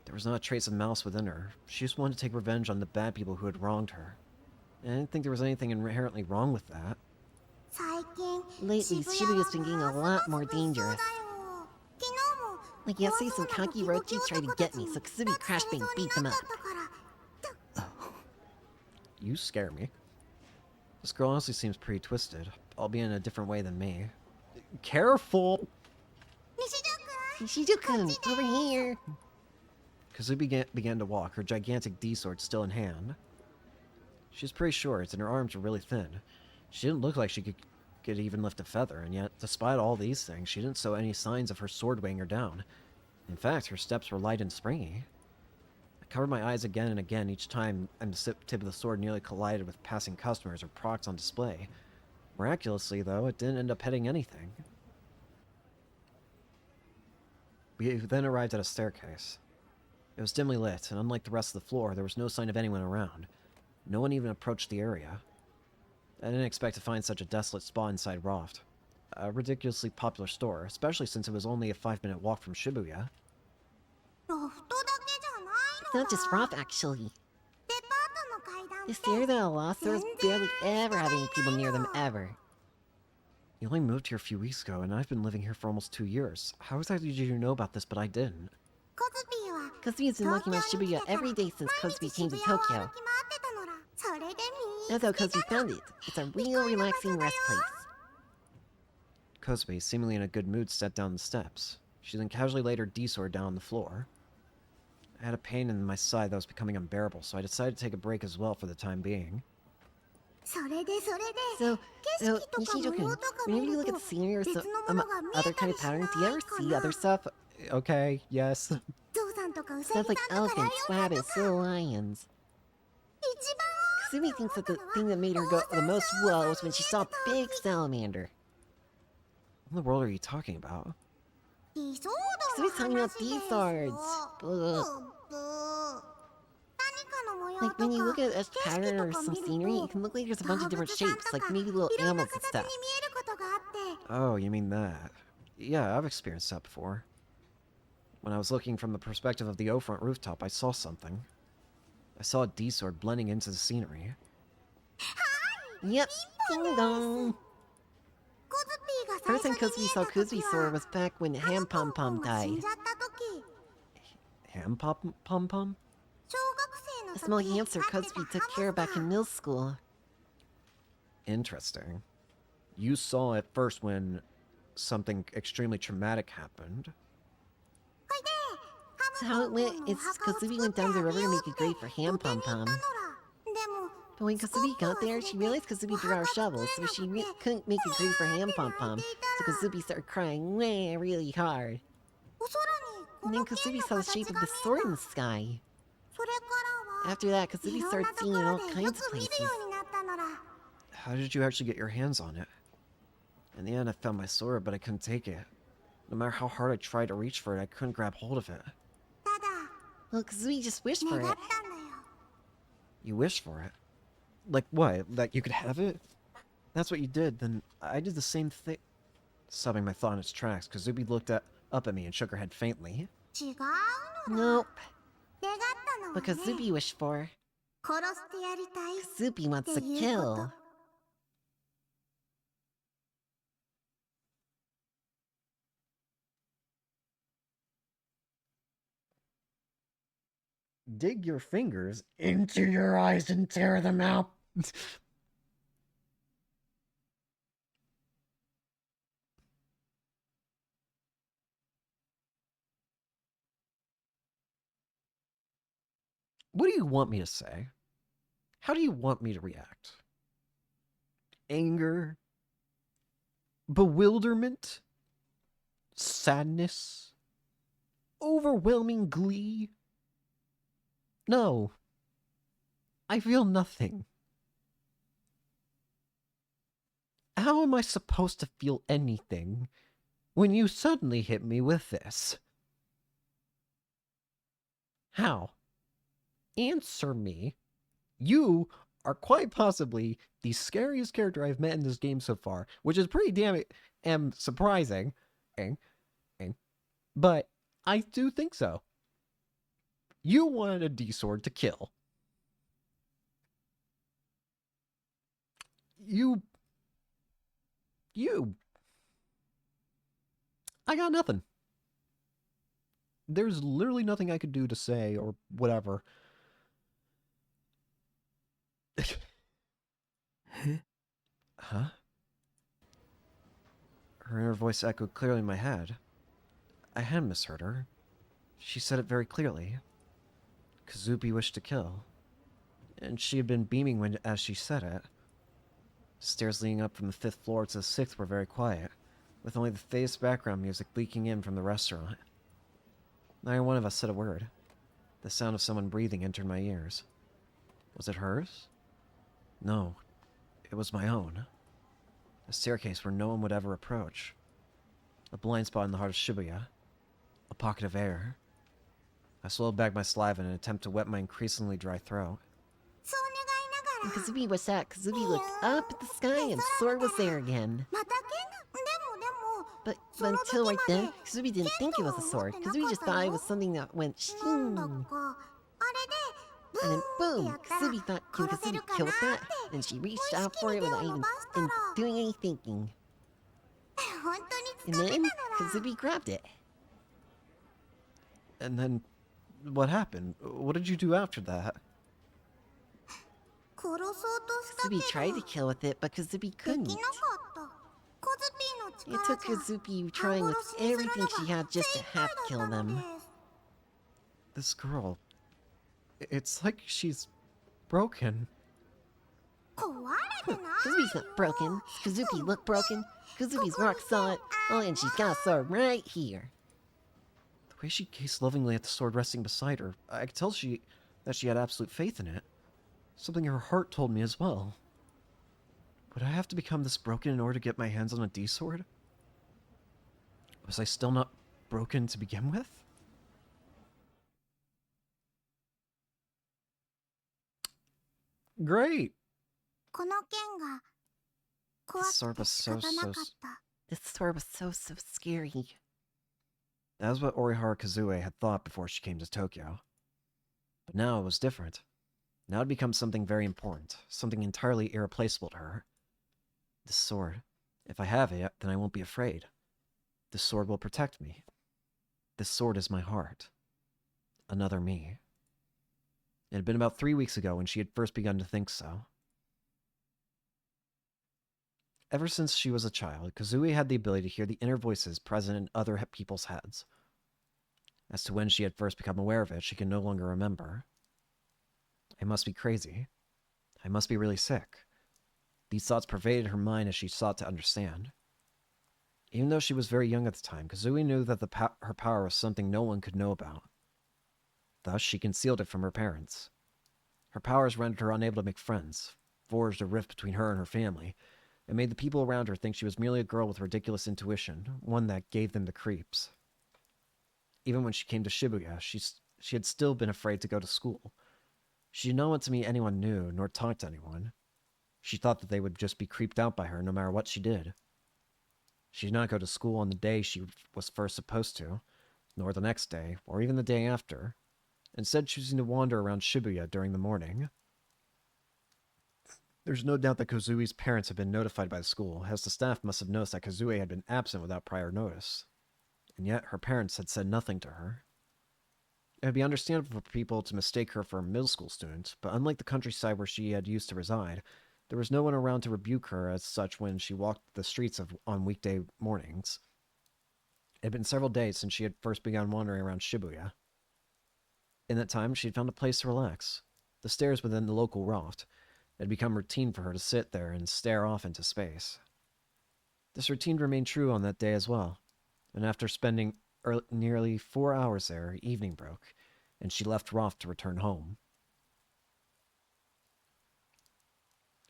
There was not a trace of malice within her. She just wanted to take revenge on the bad people who had wronged her. And I didn't think there was anything inherently wrong with that. Lately, Shibuya's been getting a lot more dangerous. Like yesterday, some cockroaches tried to get me, so Kazubi crashed me and beat them up. You scare me. This girl honestly seems pretty twisted, albeit in a different way than me. Careful! Nishizu-kun, over here! Kazubi began to walk, her gigantic D-sword still in hand. She was pretty short, and her arms were really thin. She didn't look like she could even lift a feather, and yet, despite all these things, she didn't show any signs of her sword weighing her down. In fact, her steps were light and springy. I covered my eyes again and again each time the tip of the sword nearly collided with passing customers or products on display. Miraculously, though, it didn't end up hitting anything. We then arrived at a staircase. It was dimly lit, and unlike the rest of the floor, there was no sign of anyone around. No one even approached the area. I didn't expect to find such a desolate spot inside Raft. A ridiculously popular store, especially since it was only a 5-minute walk from Shibuya. It's not just rough, actually. This area that I lost, there was barely ever have any people near them, ever. You only moved here a few weeks ago, and I've been living here for almost 2 years. How exactly did you know about this, but I didn't? Kazubi's been walking around Shibuya every day since Kazubi came to Tokyo. That's how Kazubi found it. It's a real relaxing rest place. Kozubi, seemingly in a good mood, sat down the steps. She then casually laid her D-sword down on the floor. I had a pain in my side that was becoming unbearable, so I decided to take a break as well for the time being. So, Nishijo-kun, whenever you look at the scenery or some other kind of pattern, do you ever see other stuff? Okay, yes. Stuff like elephants, rabbits, little lions. Kasumi thinks that the thing that made her go the most whoa was when she saw a big salamander. What in the world are you talking about? Kasumi's talking about these swords. Like when you look at a pattern or some scenery, it can look like there's a bunch of different shapes, like maybe little animals and stuff. Oh, you mean that. Yeah, I've experienced that before. When I was looking from the perspective of the O-front rooftop, I saw something. I saw a D-sword blending into the scenery. Yep, ding dong. First time Kozubi saw Kozubi's sword was back when Ham Pom Pom died. Ham Pom Pom? A small hamster Kozubi took care of back in middle school. Interesting. You saw it first when something extremely traumatic happened. So how it went is Kozubi went down the river to make a grave for Ham Pom Pom. But when Kozubi got there, she realized Kozubi drew our shovels, so she couldn't make a grave for Ham Pom Pom. So Kozubi started crying really hard. And then Kozubi saw the shape of the sword in the sky. After that, Kozubi started seeing it in all kinds of places. How did you actually get your hands on it? In the end, I found my sword, but I couldn't take it. No matter how hard I tried to reach for it, I couldn't grab hold of it. Well, Kozubi just wished for it. You wished for it? Like what? Like you could have it? That's what you did, then I did the same thing. Stopping my thought in its tracks, Kozubi looked up at me and shook her head faintly. Nope. What Kozubi wished for. Kozubi wants to kill. dig your fingers into your eyes and tear them out. What do you want me to say? How do you want me to react? Anger? Bewilderment? Sadness? Overwhelming glee? No. I feel nothing. How am I supposed to feel anything when you suddenly hit me with this? How? Answer me. You are quite possibly the scariest character I've met in this game so far, which is pretty damn surprising. But I do think so. You wanted a D-sword to kill. You. I got nothing. There's literally nothing I could do to say or whatever. Huh? Her inner voice echoed clearly in my head. I hadn't misheard her. She said it very clearly. Kazubi wished to kill. And she had been beaming as she said it. Stairs leading up from the 5th floor to the 6th were very quiet, with only the faintest background music leaking in from the restaurant. Neither one of us said a word. The sound of someone breathing entered my ears. Was it hers? No, it was my own. A staircase where no one would ever approach. A blind spot in the heart of Shibuya. A pocket of air. I swallowed back my saliva in an attempt to wet my increasingly dry throat. When Kazubi was at, Kazubi looked up at the sky and the sword was there again. But until right then, Kazubi didn't think it was a sword. Kazubi just thought it was something that went shing. And then boom, Kazubi thought, can Kazubi kill that? And she reached out for it without even doing any thinking. And then Kazubi grabbed it. And then, what happened? What did you do after that? Kazubi tried to kill with it, but Kazubi couldn't. It took Kazubi trying with everything she had just to have to kill them. This girl... It's like she's broken. Kazubi's not broken. Kazubi look broken. Kazubi's rock solid. Oh, and she's got a sword right here. The way she gazed lovingly at the sword resting beside her, I could tell that she had absolute faith in it. Something her heart told me as well. Would I have to become this broken in order to get my hands on a D-sword? Was I still not broken to begin with? Great! This sword was This sword was so scary. That was what Orihara Kazue had thought before she came to Tokyo. But now it was different. Now it had become something very important, something entirely irreplaceable to her. This sword. If I have it, then I won't be afraid. This sword will protect me. This sword is my heart. Another me. It had been about 3 weeks ago when she had first begun to think so. Ever since she was a child, Kazue had the ability to hear the inner voices present in other people's heads. As to when she had first become aware of it, she can no longer remember. I must be crazy. I must be really sick. These thoughts pervaded her mind as she sought to understand. Even though she was very young at the time, Kazue knew that her power was something no one could know about. Thus, she concealed it from her parents. Her powers rendered her unable to make friends, forged a rift between her and her family, and made the people around her think she was merely a girl with ridiculous intuition, one that gave them the creeps. Even when she came to Shibuya, she had still been afraid to go to school. She did not want to meet anyone new, nor talk to anyone. She thought that they would just be creeped out by her no matter what she did. She did not go to school on the day she was first supposed to, nor the next day, or even the day after, instead choosing to wander around Shibuya during the morning. There's no doubt that Kazue's parents had been notified by the school, as the staff must have noticed that Kazue had been absent without prior notice. And yet her parents had said nothing to her. would be understandable for people to mistake her for a middle school student, but unlike the countryside where she had used to reside, there was no one around to rebuke her as such when she walked the streets on weekday mornings. It had been several days since she had first begun wandering around Shibuya. In that time, she had found a place to relax. The stairs within the local loft had become routine for her to sit there and stare off into space. This routine remained true on that day as well, and after spending nearly 4 hours there, evening broke, and she left Roth to return home.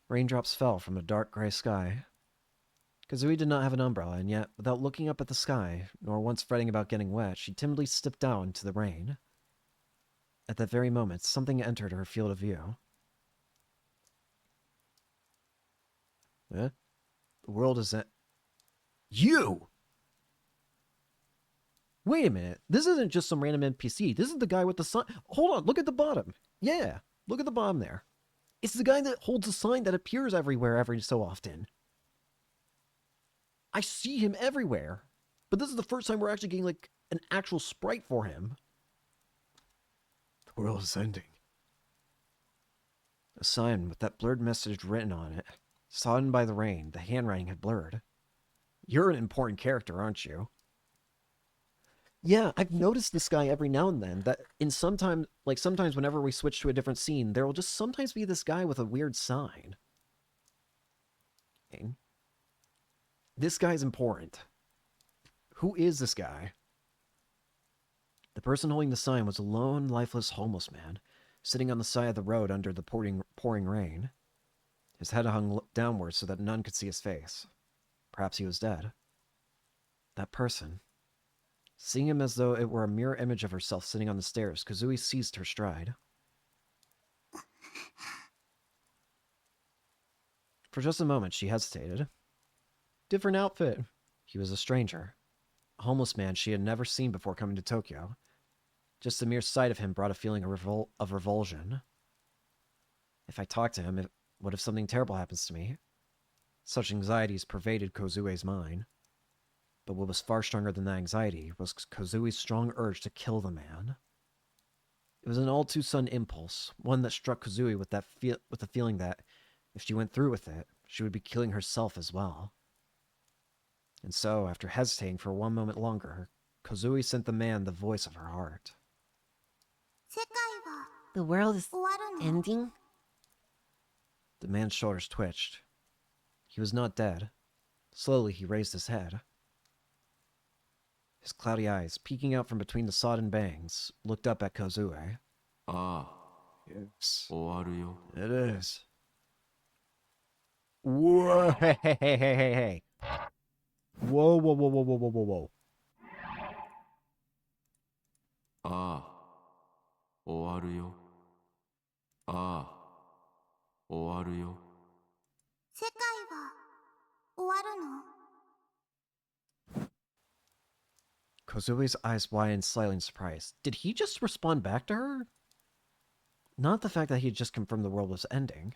Raindrops fell from a dark gray sky. Kazui did not have an umbrella, and yet, without looking up at the sky, nor once fretting about getting wet, she timidly stepped down into the rain. At that very moment, something entered her field of view. Eh? The world is You! Wait a minute. This isn't just some random NPC. This is the guy with the sign. Hold on. Look at the bottom. Yeah. Look at the bottom there. It's the guy that holds a sign that appears everywhere every so often. I see him everywhere. But this is the first time we're actually getting, like, an actual sprite for him. The world is ending. A sign with that blurred message written on it. Sodden by the rain, the handwriting had blurred. You're an important character, aren't you? Yeah, I've noticed this guy every now and then, that sometimes whenever we switch to a different scene, there will just sometimes be this guy with a weird sign. Okay. This guy's important. Who is this guy? The person holding the sign was a lone, lifeless, homeless man, sitting on the side of the road under the pouring rain. His head hung downward so that none could see his face. Perhaps he was dead. That person. Seeing him as though it were a mirror image of herself sitting on the stairs, Kazui seized her stride. For just a moment, she hesitated. Different outfit. He was a stranger. A homeless man she had never seen before coming to Tokyo. Just the mere sight of him brought a feeling of revulsion. If I talked to him, what if something terrible happens to me? Such anxieties pervaded Kozue's mind. But what was far stronger than that anxiety was Kozue's strong urge to kill the man. It was an all-too-sudden impulse, one that struck Kazui with the feeling that, if she went through with it, she would be killing herself as well. And so, after hesitating for one moment longer, Kazui sent the man the voice of her heart. The world is ending? The man's shoulders twitched. He was not dead. Slowly, he raised his head. His cloudy eyes, peeking out from between the sodden bangs, looked up at Kozue. Ah, Yes. it is. Whoa, hey. Whoa. ああ、終わるよ。ああ、終わるよ。世界は終わるの？ Kozue's eyes widened slightly in surprise. Did he just respond back to her? Not the fact that he had just confirmed the world was ending,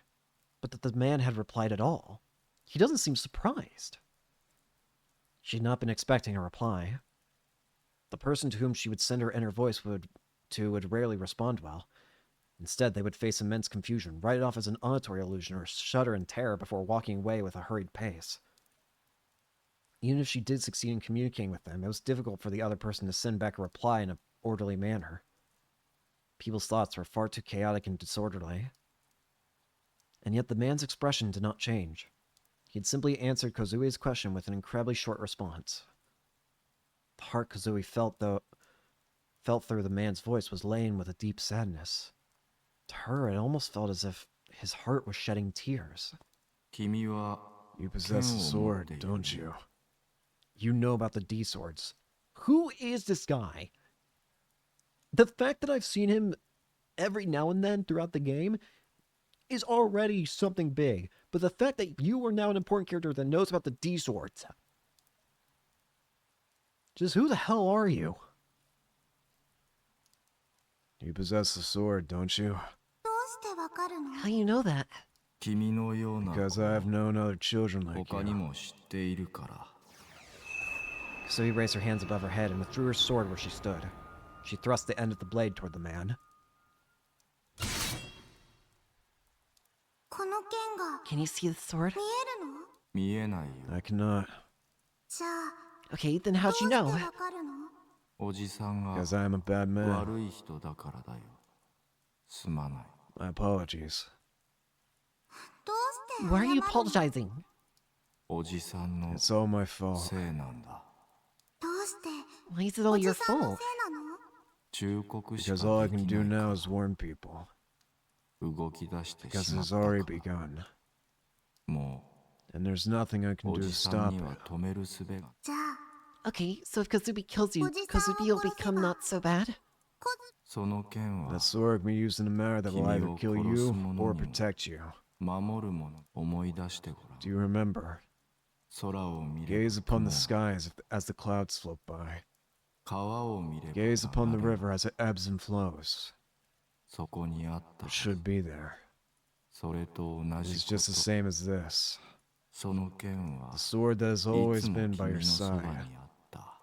but that the man had replied at all. He doesn't seem surprised. She had not been expecting a reply. The person to whom she would send her inner voice would rarely respond well. Instead, they would face immense confusion, write it off as an auditory illusion, or shudder in terror before walking away with a hurried pace. Even if she did succeed in communicating with them, it was difficult for the other person to send back a reply in an orderly manner. People's thoughts were far too chaotic and disorderly. And yet the man's expression did not change. He had simply answered Kozue's question with an incredibly short response. The heart Kazui felt through the man's voice was laden with a deep sadness. To her, it almost felt as if his heart was shedding tears. 君は You possess a sword, don't you? You know about the D-swords. Who is this guy? The fact that I've seen him every now and then throughout the game is already something big. But the fact that you are now an important character that knows about the D-swords. Just who the hell are you? You possess a sword, don't you? どうしてわかるの？ How do you know that? 君のような Because I've known other children like 他に you. も知っているから。 So he raised her hands above her head and withdrew her sword where she stood. She thrust the end of the blade toward the man. この剣が Can you see the sword? 見えるの？見えないよ。 I cannot, じゃあ Okay, then ど how'd うして you know? わかるの？おじさんが because I am a bad man. 悪い人だからだよ。すまない。 My apologies. どうして Why are you 謝るの？ apologizing? おじさんの It's all my fault. せいなんだ。どうして Why is it all お your じさんの fault? せいなの？忠告し Because all か I で can き do ない now か is warn people. ら動き出して Because しまっ it's た already から begun. も And there's nothing I う can お do to じさん stop には it. 止める術が。じゃあ Okay, so if Kazubi kills you, おじさんを Kazubi will 殺せば become not so bad? こその剣は That sword can be used in a manner that will either kill you or protect you. 守るもの。思い出してごらん。 Do you remember? 空を見れば Gaze upon 雲 the skies as the clouds float by. 川を見れば Gaze upon the 流れ river as it ebbs and flows. そこにあったは It ず should be there. それと同 It's じこ just the と。 same as this. その剣は The sword that has い always つも been by 君 your のそば side. にあった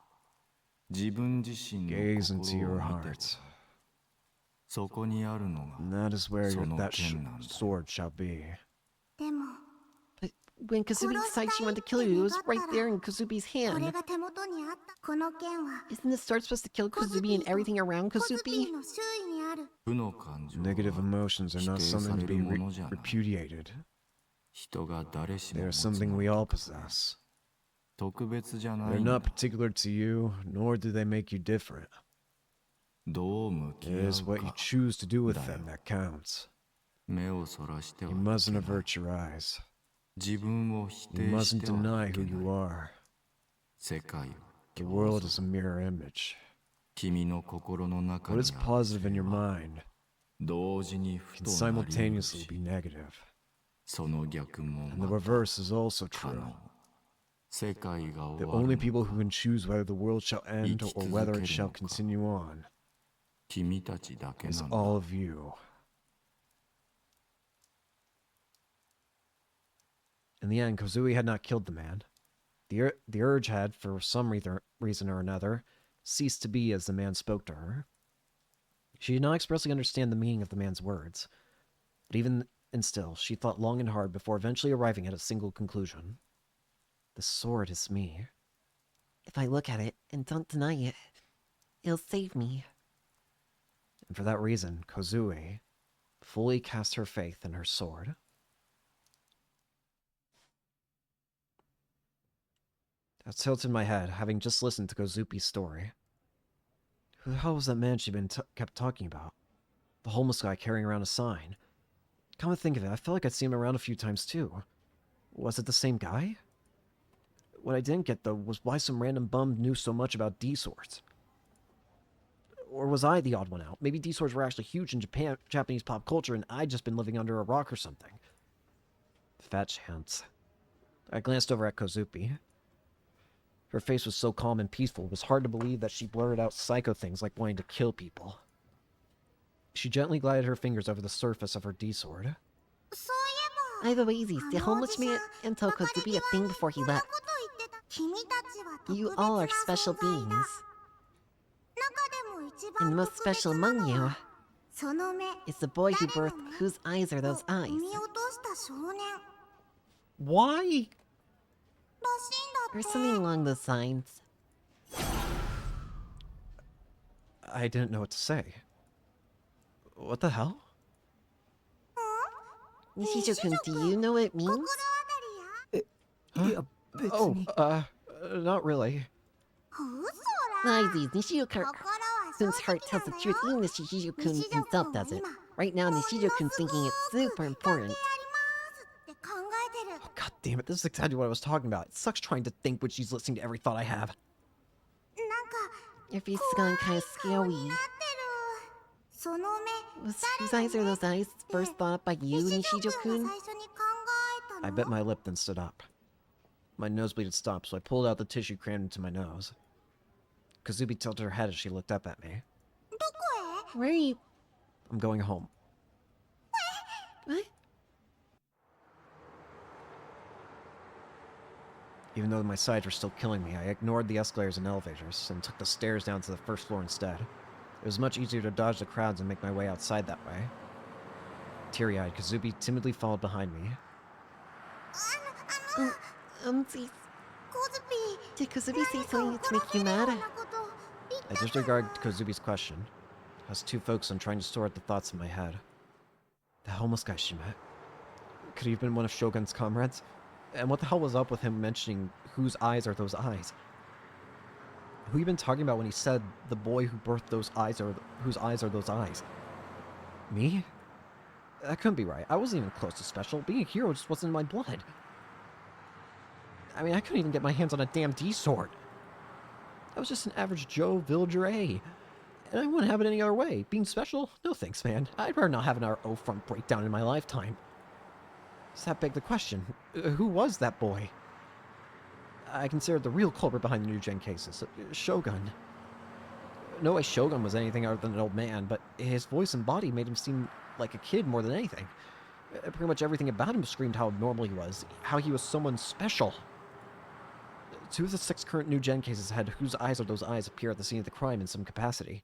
自分自身の Gaze into 心 your を見てごらん heart. そこにあるのが And that is where So no that kenなんだよ。 sword shall be. でも But when Kazubi decided she wanted to kill you, it was right there in Kazubi's これ hand. が手元にあったこの剣は Isn't the sword supposed to kill コズ Kazubi ピ and ーと everything around コズピ Kazubi? ーの周囲にある負の感情 Negative は emotions are not 否定さ something れ to る be ものじゃない repudiated. 人が誰しも They 持 are つ something も we の all だから possess. 特別じゃな They're いんだ not particular to you, nor do they make you different. どう向き It 合 is う what you か choose to do with だよ them that counts. 目をそらしては You い mustn't けない avert your eyes. 自分を否 You 定し mustn't ては deny いけ who you ない are. 世界は The 共 world 像 is a mirror image. 君の心の中 What に is ある positive in 性 your は mind 同時に can 負となりうる simultaneously し be negative. その逆も And the また reverse is also 可 true. 能世界が The 終わ only る people の who か can choose whether the world shall end or whether it shall 生き続けるのか。 continue on 君たちだけ is なんだ all of you. In the end, Kozui had not killed the man. The urge had, for some reason or another, ceased to be as the man spoke to her. She did not expressly understand the meaning of the man's words, but even and still, she thought long and hard before eventually arriving at a single conclusion. The sword is me. If I look at it and don't deny it, it'll save me. And for that reason, Kozui fully cast her faith in her sword. I tilted my head, having just listened to Kozupi's story. Who the hell was that man she'd been kept talking about? The homeless guy carrying around a sign. Come to think of it, I felt like I'd seen him around a few times too. Was it the same guy? What I didn't get, though, was why some random bum knew so much about D-swords. Or was I the odd one out? Maybe D-swords were actually huge in Japanese pop culture and I'd just been living under a rock or something. Fat chance. I glanced over at Kozupi. Her face was so calm and peaceful, it was hard to believe that she blurted out psycho things like wanting to kill people. She gently glided her fingers over the surface of her D-sword. そういえば By the way, did the あのお homeless じさん man tell 別れ Kozubi a 際 thing に before こ he んな left? こと言ってた君たちは特 You 別 all な are special 存在 beings. だ中でも一番 And most 特別 special な among の you はその目 is the boy who 誰 birthed の目 whose eyes are と those eyes. 産み落とした少年 Why? らしいん Or だって something along those lines. I didn't know what to say. What the hell? Nishijo-kun, do you know what it 心 means? 当たりや Oh, not really. 嘘ら Lies, Nishijo-kun's 心は正 heart 直 tells the なんだ truth, よ even Nishijo-kun 西条 himself 君は does it. 今 Right now, もの Nishijo-kun's すご thinking it's く super 関係あり important. ますって考えてる God damn it, this is exactly what I was talking about. It sucks trying to think when she's listening to every thought I have. なんか Your face is 怖い gone kind of 顔に scary. なってるその目 Whose eyes are those eyes first thought up by you, 西条君 Nishijo-kun? が最初に考えた I の bit my lip, then stood up. My nosebleed had stopped, so I pulled out the tissue crammed into my nose. Kazubi tilted her head as she looked up at me. どこへ Where are you? I'm going home. What? Even though my sides were still killing me, I ignored the escalators and elevators and took the stairs down to the first floor instead. It was much easier to dodge the crowds and make my way outside that way. Teary-eyed, Kazubi timidly followed behind me. see, コズピ did Kozubi say something to make you mad? なこと言っ I disregarded Kozubi's question. I was too focused on trying to sort the thoughts in my head. The homeless guy she met. Could he have been one of Shogun's comrades? And what the hell was up with him mentioning whose eyes are those eyes? Who you been talking about when he said the boy who birthed those eyes are whose eyes are those eyes? Me? That couldn't be right. I wasn't even close to special. Being a hero just wasn't in my blood. I mean, I couldn't even get my hands on a damn D-sword. I was just an average Joe villager A. And I wouldn't have it any other way. Being special? No thanks, man. I'd rather not have another O-front breakdown in my lifetime. Does that beg the question? Who was that boy? I considered the real culprit behind the new gen cases. Shogun. No way Shogun was anything other than an old man, but his voice and body made him seem like a kid more than anything. Pretty much everything about him screamed how abnormal he was, how he was someone special. 2 of the 6 current new gen cases had whose eyes are those eyes appear at the scene of the crime in some capacity.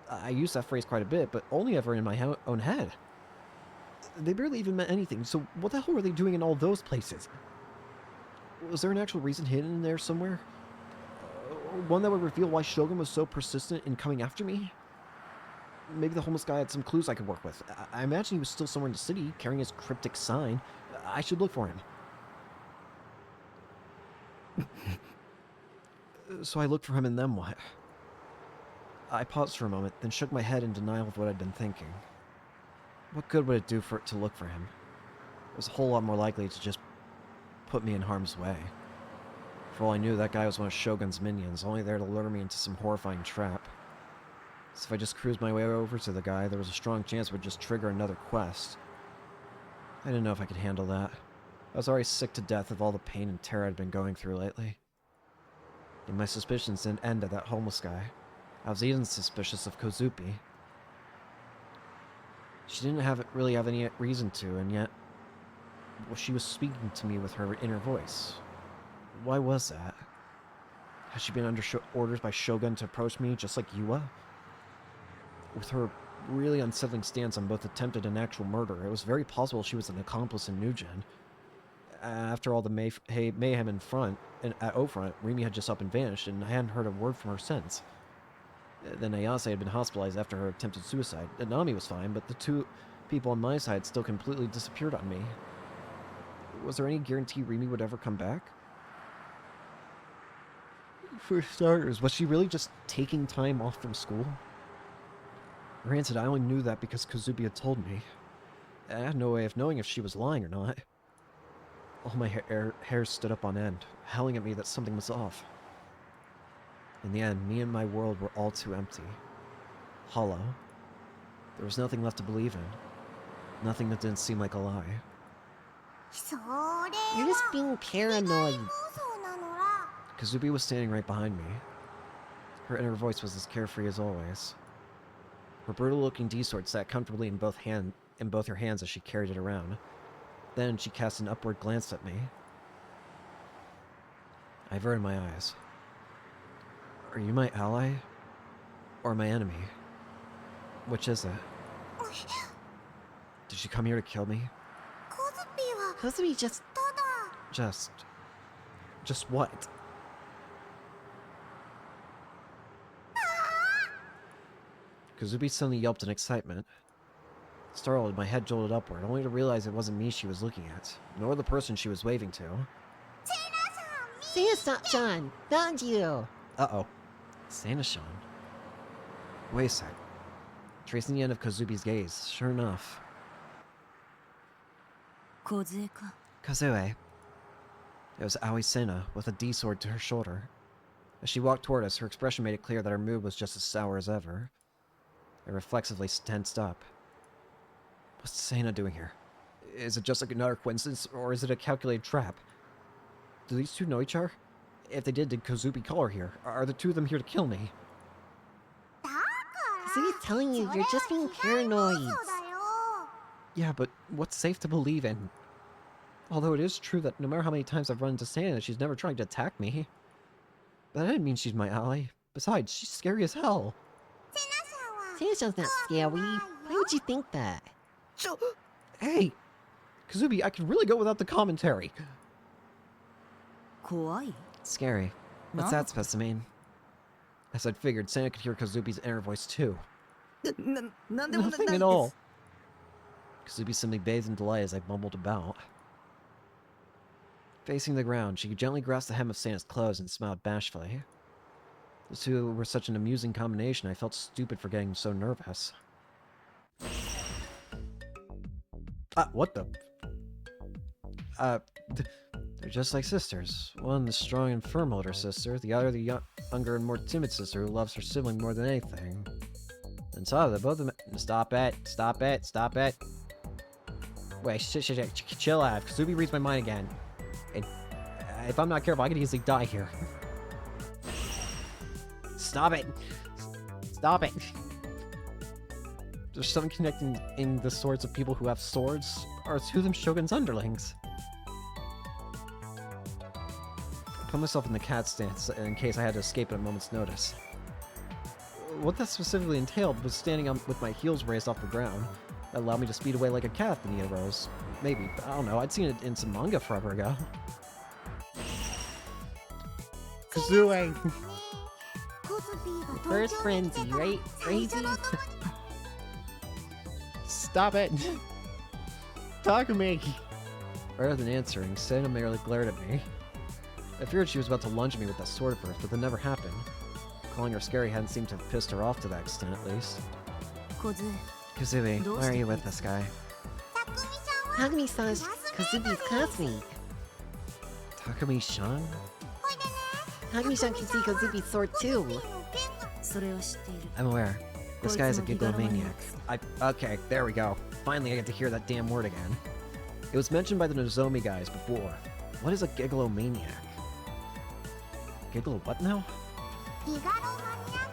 I used that phrase quite a bit, but only ever in my own head. They barely even meant anything, so what the hell were they doing in all those places? Was there an actual reason hidden in there somewhere? One that would reveal why Shogun was so persistent in coming after me? Maybe the homeless guy had some clues I could work with. I imagine he was still somewhere in the city, carrying his cryptic sign. I should look for him. So I looked for him, and then what? I paused for a moment, then shook my head in denial of what I'd been thinking. What good would it do for it to look for him? It was a whole lot more likely to just put me in harm's way. For all I knew, that guy was one of Shogun's minions, only there to lure me into some horrifying trap. So if I just cruised my way over to the guy, there was a strong chance it would just trigger another quest. I didn't know if I could handle that. I was already sick to death of all the pain and terror I'd been going through lately. And my suspicions didn't end at that homeless guy. I was even suspicious of Kozupi. She didn't really have any reason to, and yet she was speaking to me with her inner voice. Why was that? Had she been under orders by Shogun to approach me just like Yua? With her really unsettling stance on both attempted and actual murder, it was very possible she was an accomplice in New Gen. After all the mayhem in front, and at O-Front, Rimi had just up and vanished, and I hadn't heard a word from her since. Then Ayase had been hospitalized after her attempted suicide. Nami was fine, but the 2 people on my side still completely disappeared on me. Was there any guarantee Rimi would ever come back? For starters, was she really just taking time off from school? Granted, I only knew that because Kozubi had told me. I had no way of knowing if she was lying or not. All my hair stood up on end, howling at me that something was off. In the end, me and my world were all too empty. Hollow. There was nothing left to believe in. Nothing that didn't seem like a lie. それ You're just being paranoid. 妄想なのら Kazubi was standing right behind me. Her inner voice was as carefree as always. Her brutal-looking D-sword sat comfortably in both her hands as she carried it around. Then she cast an upward glance at me. I averted my eyes. Are you my ally? Or my enemy? Which is it? Did she come here to kill me? コズピは Kozubi just... ただ Just what? Kazubi suddenly yelped in excitement. Startled, my head jolted upward, only to realize it wasn't me she was looking at, nor the person she was waving to. Santa-chan, not you. Uh-oh. Santa-chan. Wait a sec. Tracing the end of Kazubi's gaze, sure enough. 小杖か Kazue. It was Aoi Sena, with a D-sword to her shoulder. As she walked toward us, her expression made it clear that her mood was just as sour as ever. I reflexively tensed up. What's Sena doing here? Is it just like another coincidence, or is it a calculated trap? Do these 2 know each other? If they did Kozubi call her here? Are the 2 of them here to kill me? だから Kozubi's telling you you're just being paranoid. そうだよ Yeah, but what's safe to believe in? Although it is true that no matter how many times I've run into Sena, she's never tried to attack me. But that didn't mean she's my ally. Besides, she's scary as hell. セナ Sana-chan's not scary. Why would you think that? Hey! Kazubi, I could really go without the commentary. Scary. What's that supposed to mean? As I'd figured, Sana could hear Kazubi's inner voice too. Nothing Nothing at all. Kazubi simply bathed in delight as I mumbled about. Facing the ground, she gently grasped the hem of Sana's clothes and smiled bashfully. The two were such an amusing combination, I felt stupid for getting so nervous. What the? They're just like sisters. One the strong and firm older sister, the other the younger and more timid sister who loves her sibling more than anything. And so they're both Stop it! Stop it! Stop it! Wait, chill out. Kazubi reads my mind again. And if I'm not careful, I could easily die here. Stop it! Stop it! There's something connecting in the swords of people who have swords, or to them Shogun's underlings. I put myself in the cat stance in case I had to escape at a moment's notice. What that specifically entailed was standing on with my heels raised off the ground. That allowed me to speed away like a cat if the need arose. Maybe, I don't know, I'd seen it in some manga forever ago. Kazue! First frenzy, right? Crazy? Stop it! Takumi! Rather than answering, Sana merely glared at me. I feared she was about to lunge at me with that sword of hers, but that never happened. Calling her scary hadn't seemed to have pissed her off to that extent, at least. Kazui, why are you with this guy? Takumi-san's Kazubi's classmate. Takumi-san? Takumi-san can see Kazubi's sword too. I'm aware. This guy is a gigglemaniac. Okay, there we go. Finally I get to hear that damn word again. It was mentioned by the Nozomi guys before. What is a gigglemaniac? Giggle what now?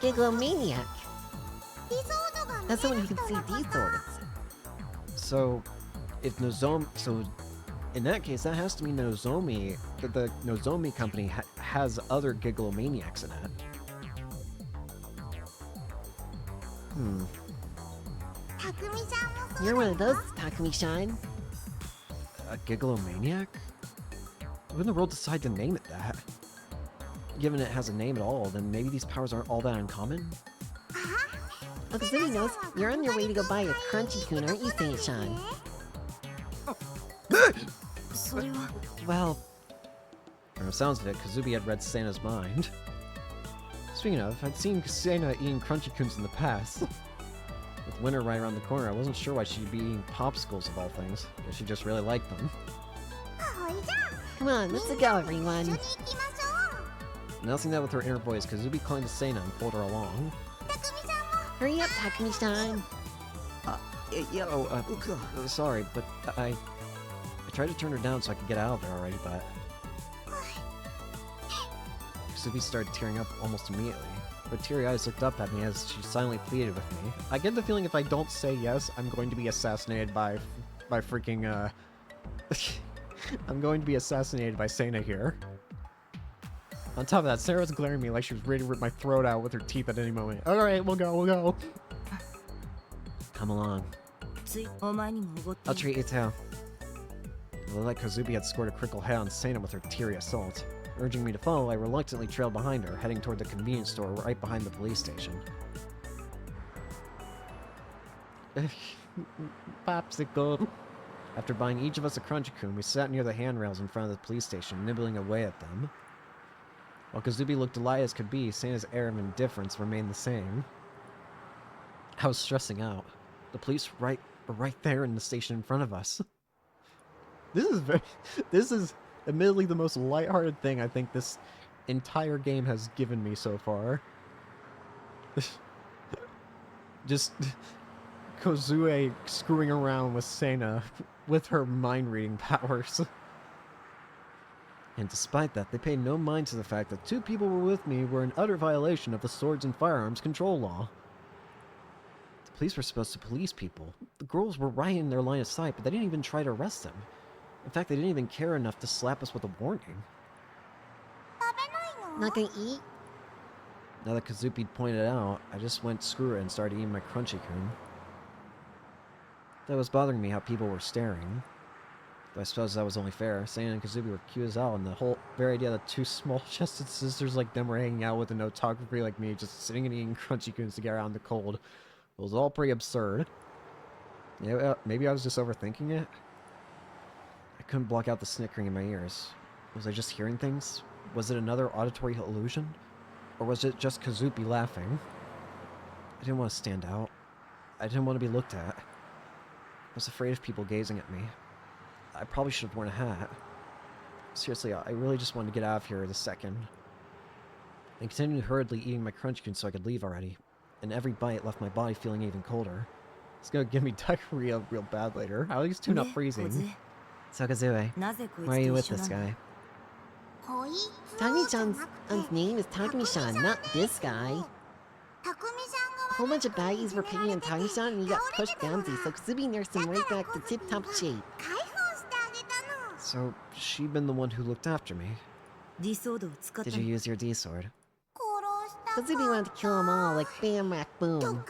Gigglemaniac. That's someone who can see these swords. So, if Nozomi... So, in that case, that has to mean Nozomi... The Nozomi company has other gigglemaniacs in it. You're one of those, Takumi-san. A gigglemaniac? Who in the world decide to name it that? Given it has a name at all, then maybe these powers aren't all that uncommon? Oh, Kazumi knows you're on your way to go buy a Crunchy-kun, aren't you, Seiya-chan? Well... From the sounds of it, Kazubi had read Sana's mind. Speaking of, I'd seen Sana eating Crunchy-kuns in the past. With winter right around the corner, I wasn't sure why she'd be eating popsicles of all things. Guess she just really liked them. Come on, let's go, everyone. Announcing that with her inner voice, Kazubi clung to Sana and pulled her along. Hurry up, Takumi-san. Sorry, but I tried to turn her down so I could get out of there already, but... Kazubi started tearing up almost immediately. Her teary eyes looked up at me as she silently pleaded with me. I get the feeling if I don't say yes, I'm going to be assassinated by freaking, I'm going to be assassinated by Sana here. On top of that, Sarah was glaring at me like she was ready to rip my throat out with her teeth at any moment. Alright, we'll go. Come along. I'll treat you too. It looked like Kazubi had scored a critical hit on Sana with her teary assault. Urging me to follow, I reluctantly trailed behind her, heading toward the convenience store right behind the police station. Popsicle. After buying each of us a Crunchy-kun, we sat near the handrails in front of the police station, nibbling away at them. While Kazubi looked delighted as could be, Sana's air of indifference remained the same. I was stressing out. The police were right there in the station in front of us. This is admittedly the most lighthearted thing I think this entire game has given me so far. Just Kozue screwing around with Sana with her mind-reading powers. And despite that, they paid no mind to the fact that two people were with me were in utter violation of the Swords and Firearms Control Law. The police were supposed to police people. The girls were right in their line of sight, but they didn't even try to arrest them. In fact, they didn't even care enough to slap us with a warning. Not gonna eat? Now that Kazupi pointed out, I just went screw it and started eating my crunchy-kun. That was bothering me how people were staring. Though I suppose that was only fair. Sana and Kazupi were cute as hell, and the whole very idea that two small-chested sisters like them were hanging out with an photographer like me, just sitting and eating crunchy-kuns to get around the cold, it was all pretty absurd. Yeah, maybe I was just overthinking it? I couldn't block out the snickering in my ears. Was I just hearing things? Was it another auditory illusion? Or was it just Kazupi laughing? I didn't want to stand out. I didn't want to be looked at. I was afraid of people gazing at me. I probably should have worn a hat. Seriously, I really just wanted to get out of here this second. I continued hurriedly eating my crunchkin so I could leave already, and every bite left my body feeling even colder. It's gonna give me diarrhea real bad later. How are these two not freezing? So Kazue, why are you with this guy? Takumi-chan's name is Takumi-chan, not this guy. A whole bunch of baggies were picking on Takumi-chan and he got pushed down so Kazubi nursed him right back to tip-top shape. So, she'd been the one who looked after me. Did you use your D-sword? Kazubi wanted to kill them all, like bam, rack, boom.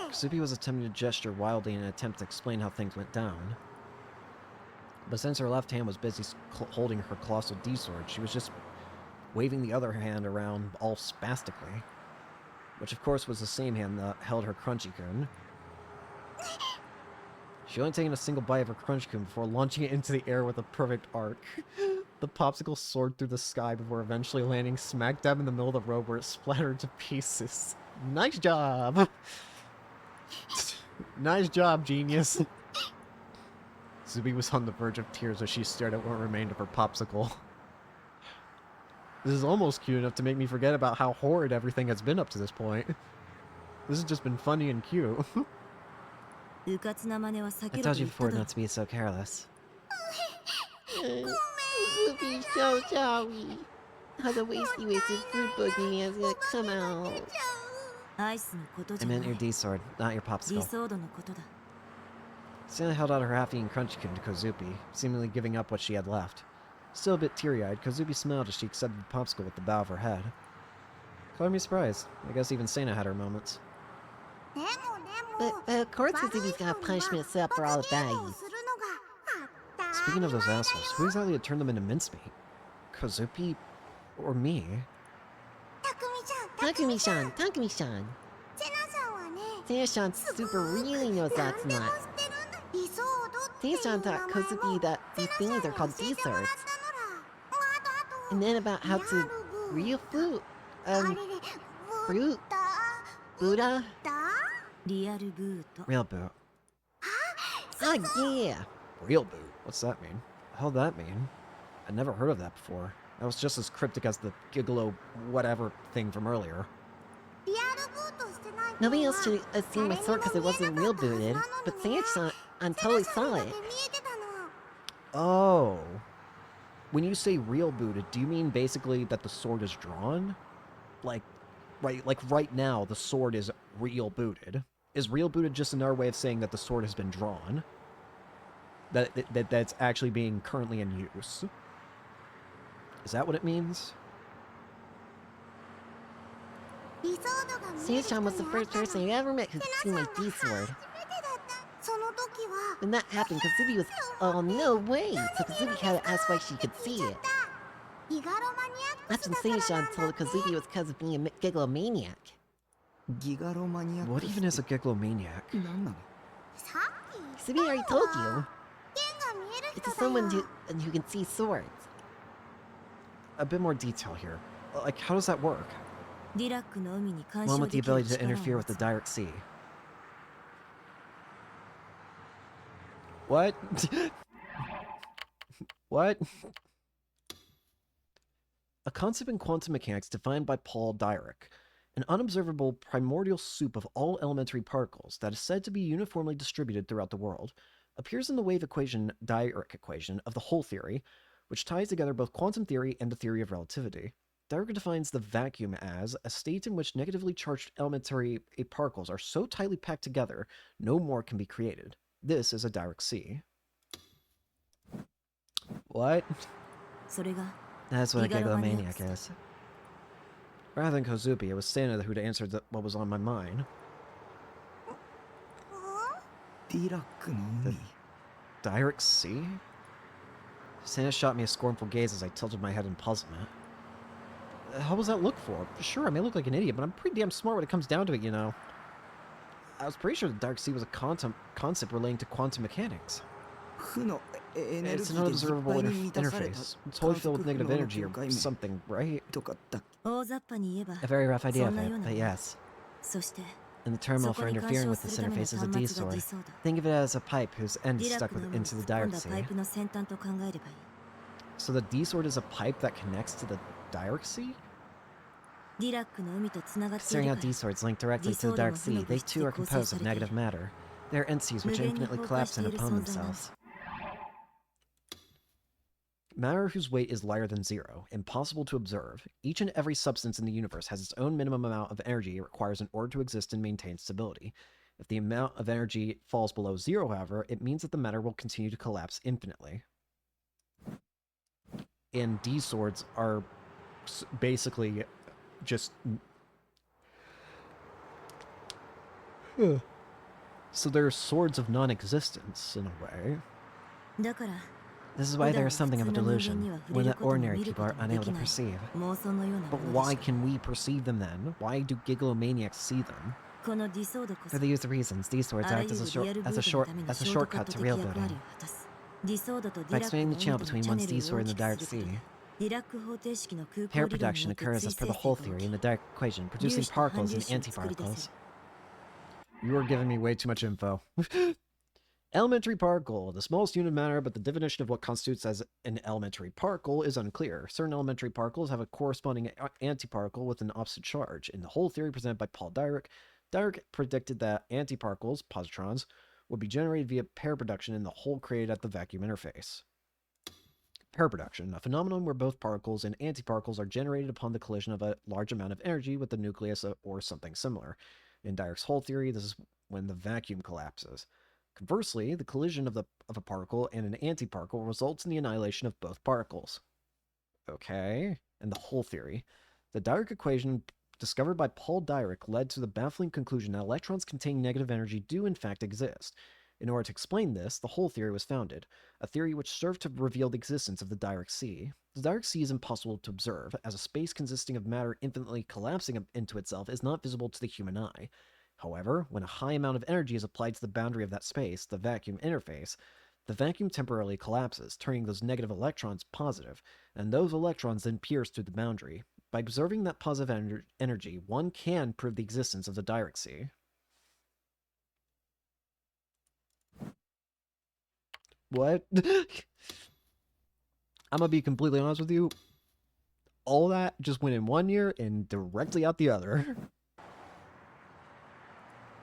Kazubi was attempting to gesture wildly in an attempt to explain how things went down. But since her left hand was busy holding her colossal D-sword, she was just waving the other hand around all spastically. Which of course was the same hand that held her crunchy-kun. She only taken a single bite of her crunch-kun before launching it into the air with a perfect arc. The popsicle soared through the sky before eventually landing smack dab in the middle of the road where it splattered to pieces. Nice job! Nice job, genius! Zubi was on the verge of tears as she stared at what remained of her popsicle. This is almost cute enough to make me forget about how horrid everything has been up to this point. This has just been funny and cute. I told you before not to be so careless. Kazubi's so sorry. How the wasty wasted fruit boogie is gonna come out. I meant your D-sword, not your popsicle. Sana held out her half-eaten crunchkin to Kozupi, seemingly giving up what she had left. Still a bit teary-eyed, Kozupi smiled as she accepted the popsicle with the bow of her head. Caught me surprised. I guess even Sana had her moments. But of course Kazubi's got punishment set up for all the baggies. Speaking of those assholes, who exactly had turned them into mincemeat? Kozupi or me? Takumi-chan, Takumi-chan. Sana-chan super really knows that's not. Sana-chan taught Kozupi that these things are called D-swords. And then about how to real fruit, fruit, Buddha, Real boot. oh yeah. Real boot? What's that mean? The hell that mean? I'd never heard of that before. That was just as cryptic as the gigolo whatever thing from earlier. Nobody else should have seen my sword because it wasn't real booted, but Sana-chan totally saw it. Oh. When you say real booted, do you mean basically that the sword is drawn? Like right now, the sword is real booted. Is real booted just another way of saying that the sword has been drawn? That's actually being currently in use? Is that what it means? Sana-chan was the first person I ever met who could see my D-sword. When that happened, Kazubi was, oh no way! So Kazubi had to ask why she could see it. That's when Sana-chan told Kazubi it was because of being a gigalomaniac. What even is a gigalomaniac? Kazubi already told you. It's someone who can see swords. A bit more detail here. Like, how does that work? One with the ability to interfere with the direct sea. What? What? A concept in quantum mechanics defined by Paul Dirac, an unobservable primordial soup of all elementary particles that is said to be uniformly distributed throughout the world, appears in the wave equation Dirac equation of the whole theory, which ties together both quantum theory and the theory of relativity. Dirac defines the vacuum as a state in which negatively charged elementary particles are so tightly packed together, no more can be created. This is a Dirac sea. What? That's what a gigalomaniac is. Rather than Kozubi, it was Sana who'd answered what was on my mind. The Direct Sea? Sana shot me a scornful gaze as I tilted my head in puzzlement. How was that look for? Sure, I may look like an idiot, but I'm pretty damn smart when it comes down to it, you know. I was pretty sure the Dark Sea was a concept relating to quantum mechanics. It's an unobservable interface. It's totally filled with negative energy or something, right? A very rough idea of it, but yes. And the terminal for interfering with this interface is a D-sword. Think of it as a pipe whose end is stuck into the Direct Sea. So the D-sword is a pipe that connects to the Direct Sea? Considering how D-swords link directly to the Dark Sea, they too are composed of negative matter. They are entities which infinitely collapse in upon themselves. Matter whose weight is lighter than zero, impossible to observe. Each and every substance in the universe has its own minimum amount of energy it requires in order to exist and maintain stability. If the amount of energy falls below zero, however, it means that the matter will continue to collapse infinitely. And D-swords are basically just... So they're swords of non-existence, in a way. This is why there is something of a delusion, one that ordinary people are unable to perceive. But why can we perceive them then? Why do gigalomaniacs see them? For the use of reasons, these swords act as a shortcut to real building. By expanding the channel between one's D-sword and the Direct Sea, pair production occurs as per the whole theory in the Direct equation, producing particles and antiparticles. You are giving me way too much info. Elementary particle, the smallest unit of matter, but the definition of what constitutes as an elementary particle is unclear. Certain elementary particles have a corresponding antiparticle with an opposite charge. In the whole theory presented by Paul Dirac, Dirac predicted that antiparticles, positrons, would be generated via pair production in the hole created at the vacuum interface. Pair production, a phenomenon where both particles and antiparticles are generated upon the collision of a large amount of energy with the nucleus or something similar. In Dirac's hole theory, this is when the vacuum collapses. Conversely, the collision of a particle and an antiparticle results in the annihilation of both particles. Okay, and the whole theory. The Dirac equation discovered by Paul Dirac led to the baffling conclusion that electrons containing negative energy do in fact exist. In order to explain this, the whole theory was founded, a theory which served to reveal the existence of the Direct Sea. The Direct Sea is impossible to observe, as a space consisting of matter infinitely collapsing into itself is not visible to the human eye. However, when a high amount of energy is applied to the boundary of that space, the vacuum interface, the vacuum temporarily collapses, turning those negative electrons positive, and those electrons then pierce through the boundary. By observing that positive energy, one can prove the existence of the Direct Sea. What? I'm gonna be completely honest with you. All that just went in one ear and directly out the other.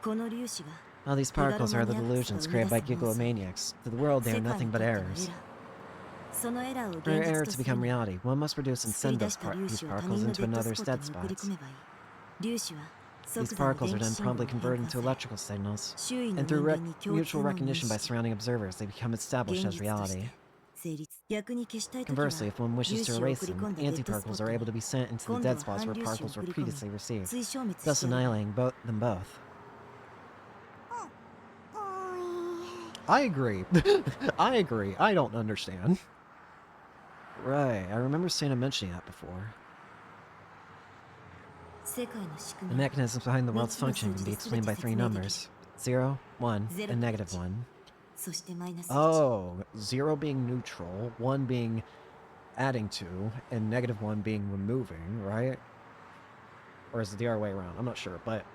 All these particles are the delusions created by gigalomaniacs. To the world, they are nothing but errors. For an error to become reality, one must produce and send these particles into another's dead spots. These particles are then promptly converted into electrical signals, and through mutual recognition by surrounding observers, they become established as reality. Conversely, if one wishes to erase them, antiparticles are able to be sent into the dead spots where particles were previously received, thus annihilating them both. I agree. I agree. I don't understand. Right, I remember Sana mentioning that before. The mechanisms behind the world's functioning can be explained by three numbers. 0, 1, and negative 1. Oh, 0 being neutral, 1 being adding to, and negative 1 being removing, right? Or is it the other way around? I'm not sure, but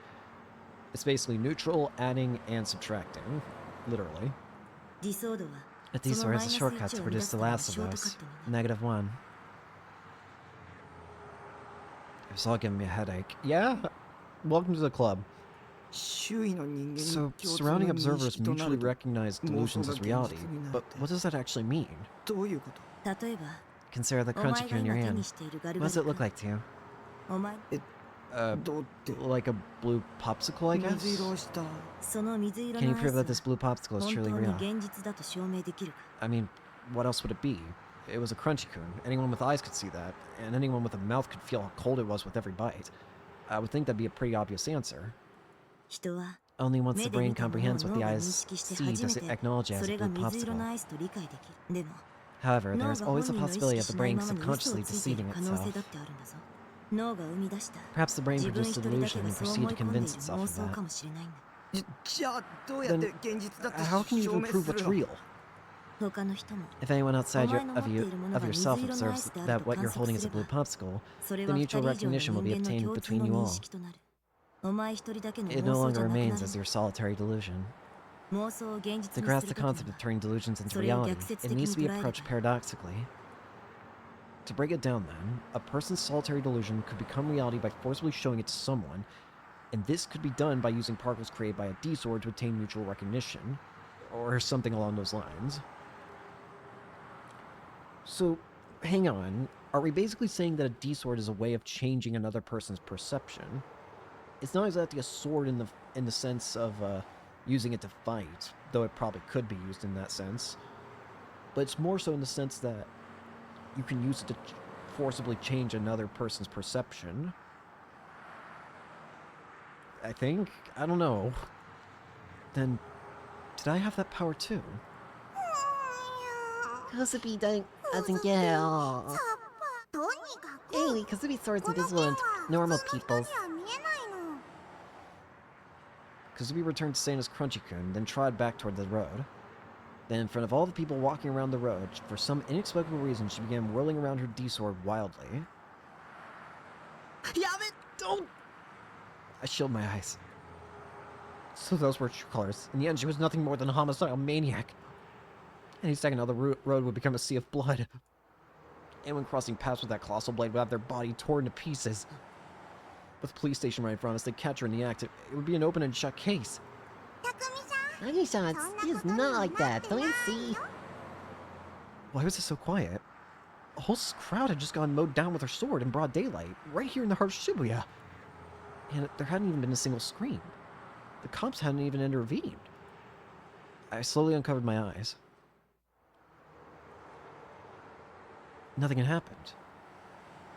it's basically neutral, adding, and subtracting. Literally. A D-sword is a shortcut to produce the last of those. Negative 1. It's all giving me a headache. Yeah? Welcome to the club. So, surrounding observers mutually recognize delusions as reality, but what does that actually mean? Consider the crunchy cue in your hand. What does it look like to you? Like a blue popsicle, I guess? Can you prove that this blue popsicle is truly real? I mean, what else would it be? It was a Crunchy-kun. Anyone with eyes could see that, and anyone with a mouth could feel how cold it was with every bite. I would think that'd be a pretty obvious answer. 人は Only once 目 the で見 brain たものを comprehends what 脳 the が認 eyes 識して see 初 does め it て acknowledge it そ as a れが blue 水色の popsicle. アイスと理解できる。でも However, 脳 there's が always 本 the 人の意 possibility 識 of し the ない brain ままに嘘を subconsciously ついている deceiving 可能性 itself. だってあるんだぞ。脳が生み出した Perhaps the brain 自分 produced 一 a 人だけ delusion が and そう proceeded 思 to い込んでい convince る itself 妄 of 想 that. かもしれないんだ。じゃあどうやっ Then て現実だって how can you 証 even 明 prove す what's るの real? 他の人も If anyone お outside 前の持っているものが of 水 yourself 色のアイ observes スである that と what 観 you're 測 holding す is れ a blue ば popsicle, それ the は二 mutual 人以上の recognition will 人 be 間の obtained 共通 between の you 認 all. 識となる。お前一人だけの It 妄 no 想 longer じゃなくな remains る as your solitary delusion. 妄想を現 To 実に grasp す the るとき concept に of turning delusions into それを reality, 逆説 it 的に needs to be 捉えれば approached paradoxically. To break it down then, a person's solitary delusion could become reality by forcibly showing it to someone, and this could be done by using particles created by a D-sword to attain mutual recognition, or something along those lines. So, hang on, are we basically saying that a D-sword is a way of changing another person's perception? It's not exactly a sword in the sense of using it to fight, though it probably could be used in that sense, but it's more so in the sense that you can use it to forcibly change another person's perception. I think? I don't know. Then, did I have that power too? Kosubi doesn't get it all. とにかく Anyway, Kosubi's sword's この剣 invisible は to normal 普通の人 people's. には見えないの。 Kazubi returned to Seina's Crunchy-kun, then trod back toward the road. Then, in front of all the people walking around the road, for some inexplicable reason, she began whirling around her D-sword wildly. やめdon't I shielded my eyes. So those were true colors. In the end, she was nothing more than a homicidal maniac. Any second now, the road would become a sea of blood. Anyone crossing paths with that colossal blade would have their body torn to pieces. With the police station right in front of us, they'd catch her in the act. It would be an open and shut case. たくみさん Nagi-san, そんな he こ is とに not は like なっ that, て don't ない you see? よ。 Why was it so quiet? A whole crowd had just gone mowed down with her sword in broad daylight, right here in the heart of Shibuya. And there hadn't even been a single scream. The cops hadn't even intervened. I slowly uncovered my eyes. Nothing had happened.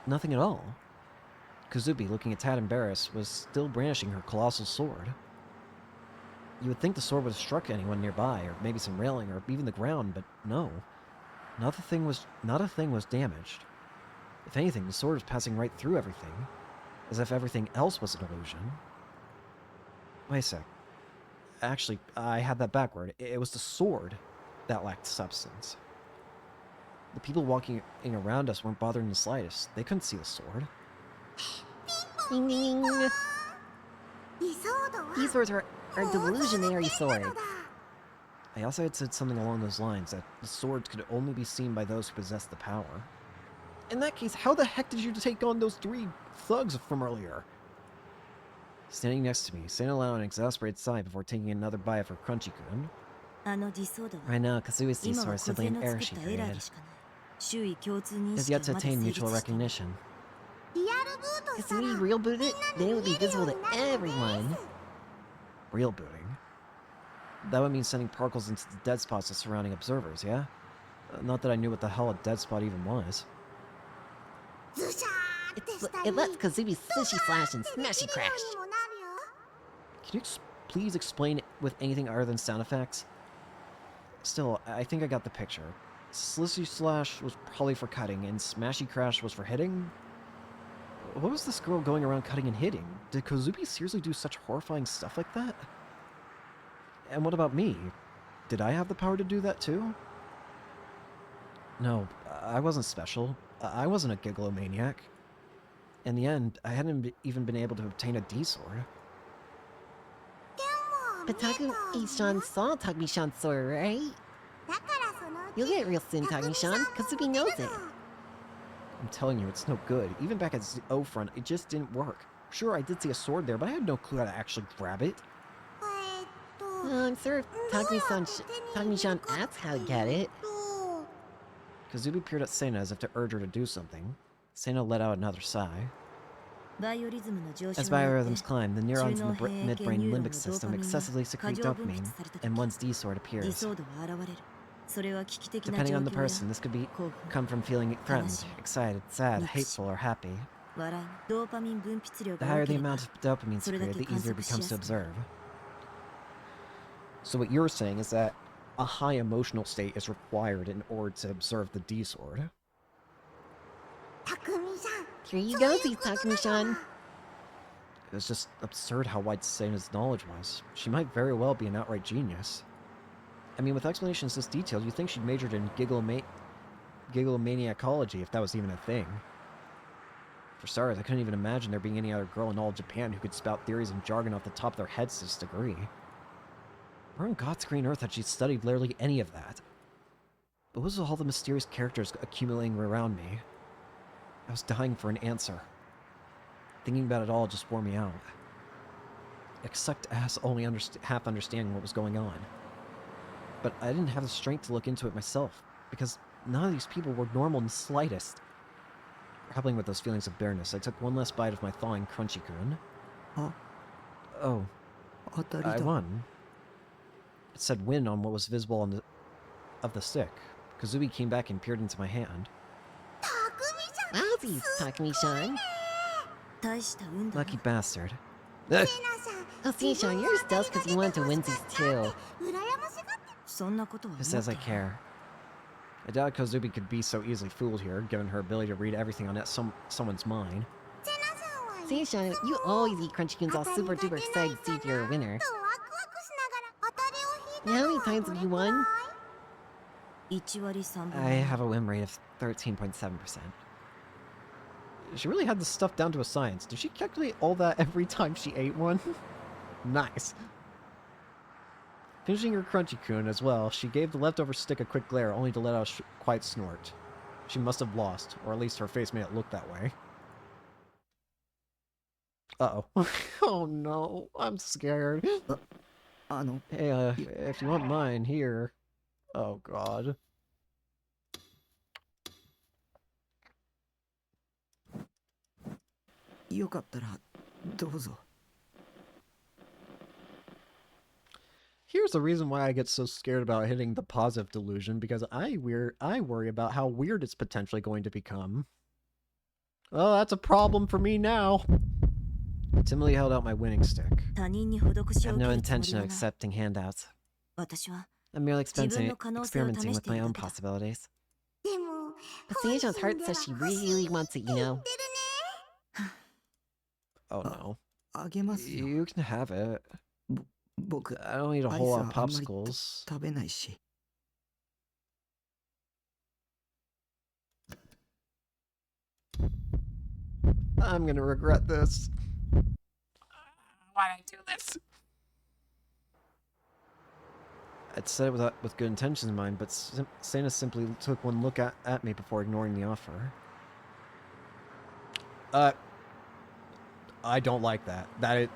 Nothing at all. Kazubi, looking a tad embarrassed, was still brandishing her colossal sword. You would think the sword would have struck anyone nearby, or maybe some railing, or even the ground, but no. Not a thing was damaged. If anything, the sword was passing right through everything, as if everything else was an illusion. Wait a sec. Actually, I had that backward. It was the sword that lacked substance. The people walking around us weren't bothered in the slightest. They couldn't see the sword. Ding ding. 理想度は These swords are delusionary 本当の剣な swords. のだ。 I also had said something along those lines, that the swords could only be seen by those who possessed the power. In that case, how the heck did you take on those 3 thugs from earlier? Standing next to me, Seina let out an exasperated sigh before taking another bite of her Crunchy-kun. あの理想度は Right now, Kazui's 今 D-sword は is 小 simply 杖 an の error 作っ she たエラー created. でしかない。周囲共通認 Has 識 yet は to まだ attain 成立 mutual していない。 recognition. リアルブート If したら we real boot it, then it would be visible to everyone. Real booting. That would mean sending particles into the dead spots of surrounding observers, yeah? Not that I knew what the hell a dead spot even was. ズシャーってしたり It lets Kazubi sushi slash and ドカーンって smashy できるよ crash. うにもなるよ。 Can you please explain it with anything other than sound effects? Still, I think I got the picture. Slishy Slash was probably for cutting, and Smashy Crash was for hitting? What was this girl going around cutting and hitting? Did Kozubi seriously do such horrifying stuff like that? And what about me? Did I have the power to do that too? No, I wasn't special. I wasn't a gigalomaniac. In the end, I hadn't even been able to obtain a D-sword. 剣 But は見えた Takumi-san saw Takumi-chan's sword, right? だからそのう You'll ち get real soon, たくみさん Takumi-chan. も Kazubi 見 knows る it. の。 I'm telling you, it's no good. Even back at O front, it just didn't work. Sure, I did see a sword there, but I had no clue how to actually grab it. I'm sure if Takumi-chan asks how to get it. Kazubi peered at Seina as if to urge her to do something. Seina let out another sigh. バイオリズムの上昇 As によって biorhythms climb, the neurons in the 中脳変形 midbrain ニューロンの limbic system ドーパミンが excessively 過 secrete 剰分 dopamine, 泌された時 and one's D-sword 理 appears. 想度は現れる。Depending on the person, this could come from feeling threatened, excited, sad, hateful, or happy. The higher the amount of dopamine secreted, the easier it becomes to observe. So what you're saying is that a high emotional state is required in order to observe the D-sword. Here you go, Takumi-san. It was just absurd how wide Seina's knowledge was. She might very well be an outright genius. I mean, with explanations this detailed, you'd think she'd majored in gigglomaniacology, if that was even a thing. For starters, I couldn't even imagine there being any other girl in all of Japan who could spout theories and jargon off the top of their heads to this degree. Where on God's green earth had she studied literally any of that? But what was with all the mysterious characters accumulating around me? I was dying for an answer. Thinking about it all just wore me out. Except as only half understanding what was going on. But I didn't have the strength to look into it myself, because none of these people were normal in the slightest. Grappling with those feelings of bareness, I took one last bite of my thawing crunchy-kun. Huh? Oh, I won. It said win on what was visible on of the stick. Kazubi came back and peered into my hand. Wowsies, Takumi-san. Lucky bastard. Oh, Seisha, you're stealth because you wanted to win these too. Who says I care? I doubt Kazubi could be so easily fooled here, given her ability to read everything on someone's mind. Seisha, you always eat Crunchy-kuns all super duper excited to see if you're a winner. How many times have you won? I have a win rate of 13.7%. She really had this stuff down to a science. Did she calculate all that every time she ate one? Nice. Finishing her Crunchy-kun as well, she gave the leftover stick a quick glare, only to let out a quiet snort. She must have lost, or at least her face made it look that way. Uh-oh. Oh no, I'm scared. Hey, if you want mine, here. Oh god. Here's the reason why I get so scared about hitting the positive delusion, because I worry about how weird it's potentially going to become. Oh, that's a problem for me now. I timidly held out my winning stick. I have no intention of accepting handouts. I'm merely experimenting with my own possibilities. But Seisha's heart says she really wants it, you know. Oh no. あげますよ。 You can have it. 僕 I don't need a アイ whole ス lot は of あんまり popsicles. 食べないし。I'm gonna regret this. Why'd I do this? I'd said it with good intentions in mind, but Sana simply took one look at me before ignoring the offer. I don't like that.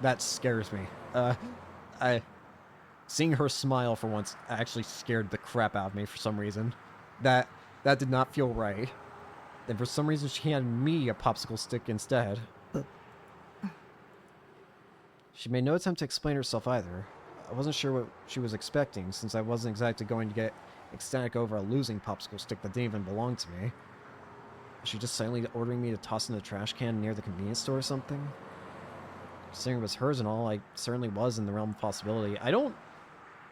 That scares me. Seeing her smile for once actually scared the crap out of me for some reason. That did not feel right. Then for some reason she handed me a popsicle stick instead. She made no attempt to explain herself either. I wasn't sure what she was expecting, since I wasn't exactly going to get ecstatic over a losing popsicle stick that didn't even belong to me. Was she just silently ordering me to toss in the trash can near the convenience store or something? Considering it was hers and all, I certainly was in the realm of possibility.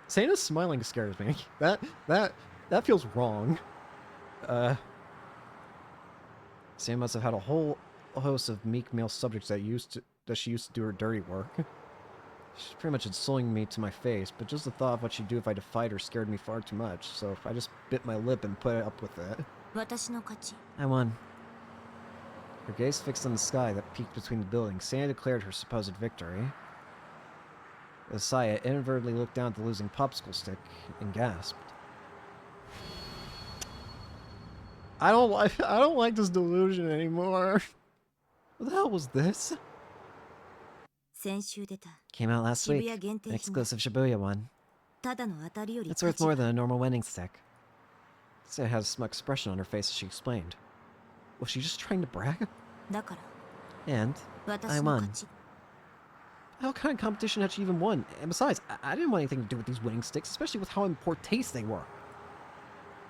Sana's smiling scares me. That feels wrong. Sana must have had a whole host of meek male subjects that she used to do her dirty work. She's pretty much insulting me to my face, but just the thought of what she'd do if I defied her scared me far too much, so I just bit my lip and put up with it. I won. Her gaze fixed on the sky that peeked between the buildings, Sana declared her supposed victory. With a sigh, I inadvertently looked down at the losing popsicle stick and gasped. I don't like this delusion anymore. What the hell was this? Came out last week. An exclusive Shibuya one. It's worth more than a normal winning stick. Saya had a smug expression on her face as she explained. Was she just trying to brag? And I won. How kind of competition had she even won? And besides, I didn't want anything to do with these winning sticks, especially with how in poor taste they were.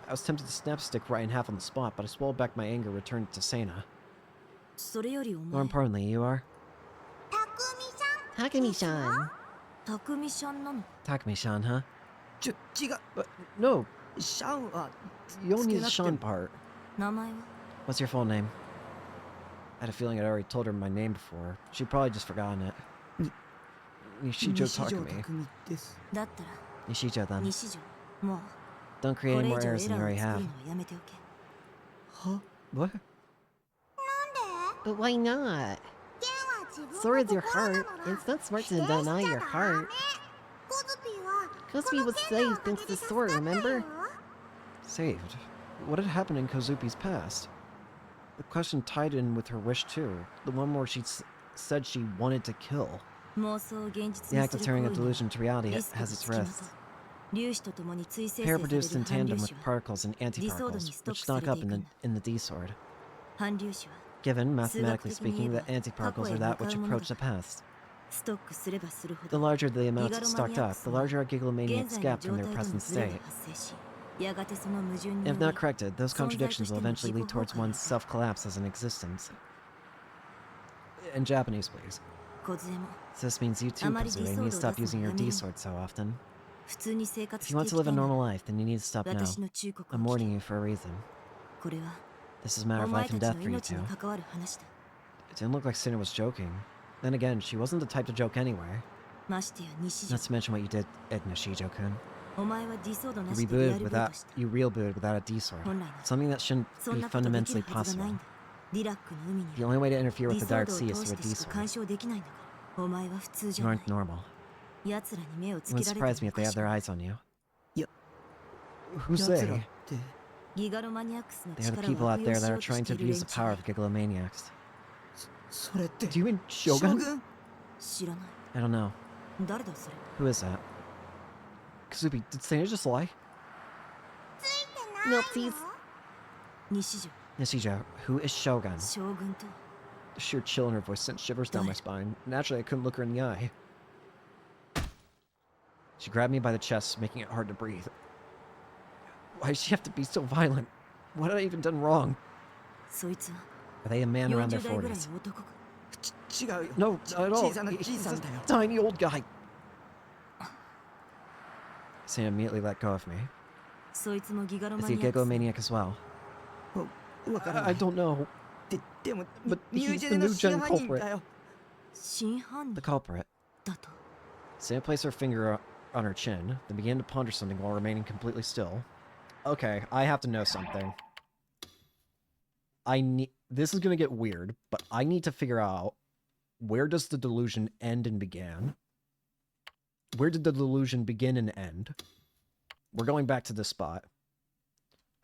I was tempted to snap stick right in half on the spot, but I swallowed back my anger and returned it to Sena. それよりお More 前 importantly, you are? たくみさん Takumi-san たくみさんなの Takumi-san, huh? 違う。 But no, シャンは you only need the つけな Sean くても part. 名前は What's your full name? I had a feeling I'd already told her my name before. She'd probably just forgotten it. Nishijo 西条 Takumi. 匠です。だったら Nishijo then. 西条もう Don't こ create れ any 以 more 上 errors エ than ラ you ーを already 作 have. るのはやめておけ What? But why not? 剣は自分の Sword's your 心な heart. のだ It's not smart 否 to 定しちゃ deny your ダ heart. メコズピーは Kozupi こ was の剣の saved おかげ thanks で to 助 sword, かったよ remember? Saved? What had happened in Kozupi's past? The question tied in with her wish too. The one where she said she wanted to kill. 妄想を現実 The に act す of る turning a 行為なら delusion to reality リスクが has つ its きまとう risks. 粒子とともに追生 Pair 成され produced る in 反 tandem 粒 with 子は particles and 理想度に antiparticles, ストッ which クされ knock て up いくんだ in the D sword. 反粒子は Given, 数学 mathematically 的に言 speaking, え the ば過去 antiparticles へ are 向 that か which うもの approach だ the past. ストックすればするほ The ど larger the ギ amount ガロマ stocked ニアッ up, クス the には larger our 現 Gigalomaniacs 在の gap 状 from their 態と present のズレが state. 発生しやがてその矛盾に If より not corrected, those 存在と contradictions して will の eventually 自己 lead 崩 towards 壊を one's する self-collapse as an existence. In Japanese, please. 小杖も So this means you too, あまり Kazue, D need to ソードを stop 出す using の your はやめ D る sword so often. 普通に生活 If し you て want い to き live た a いな normal ら life, then you need to stop now. 私の忠告を I'm 聞 warning け you for a reason. これは This is a matter お of 前 life た and ちの death for you 命 two. に関わる話だ It didn't look like Sina was joking. Then again, she wasn't the type to joke anyway. ましてや西条 Not to mention what you did at Nishijo-kun. お前は D ソード You なしでリア rebooted ルブー without トした you real booted without a D sword. 本来なら Something that shouldn't そん be なことできる fundamentally はずがない possible. んだリラックの海に The only way to interfere デ with ィ the ソー Dark ドを Sea is 通 through し a て D しか sword. 干渉できないんだからお前は普通じ You ゃない aren't normal. 奴らに目をつ It け wouldn't られ surprise て me る if they お had かし their い eyes on you. や Who's 奴ら they? ってギガロマニアックスの They are the 力 people を out 悪用 there し that よ are うと trying して to いる連 abuse the 中 power だ of Gigalomaniacs. それって Do you mean 将 Shogun? 軍知らない I don't know. 誰だそれ Who is that? Kazubi, did Sena just lie? ついてない No の please 西条 Nishijo, who is Shogun? 将軍とは The sheer chill in her voice sent shivers down my spine. Naturally, I couldn't look her in the eye. She grabbed me by the chest, making it hard to breathe. Why does she have to be so violent? What had I even done wrong? そいつは Are they a man around their 40代ぐらい 40s? の男か違うよ No, not at all. 小さな He's じいさん a だよ tiny old guy. Sam immediately let go of me. そいつもギガロ Is マ he a ニアックス Gigomaniac as well? わからな I い don't know. でも But ニュー he's ジェ the ネの new 真 gen 犯人 culprit. だよ真犯 The 人 culprit. だと Sam placed her finger on her chin, then began to ponder something while remaining completely still. Okay, I have to know something. This is gonna get weird, but I need to figure out, where does the delusion end and begin? Where did the delusion begin and end? We're going back to this spot.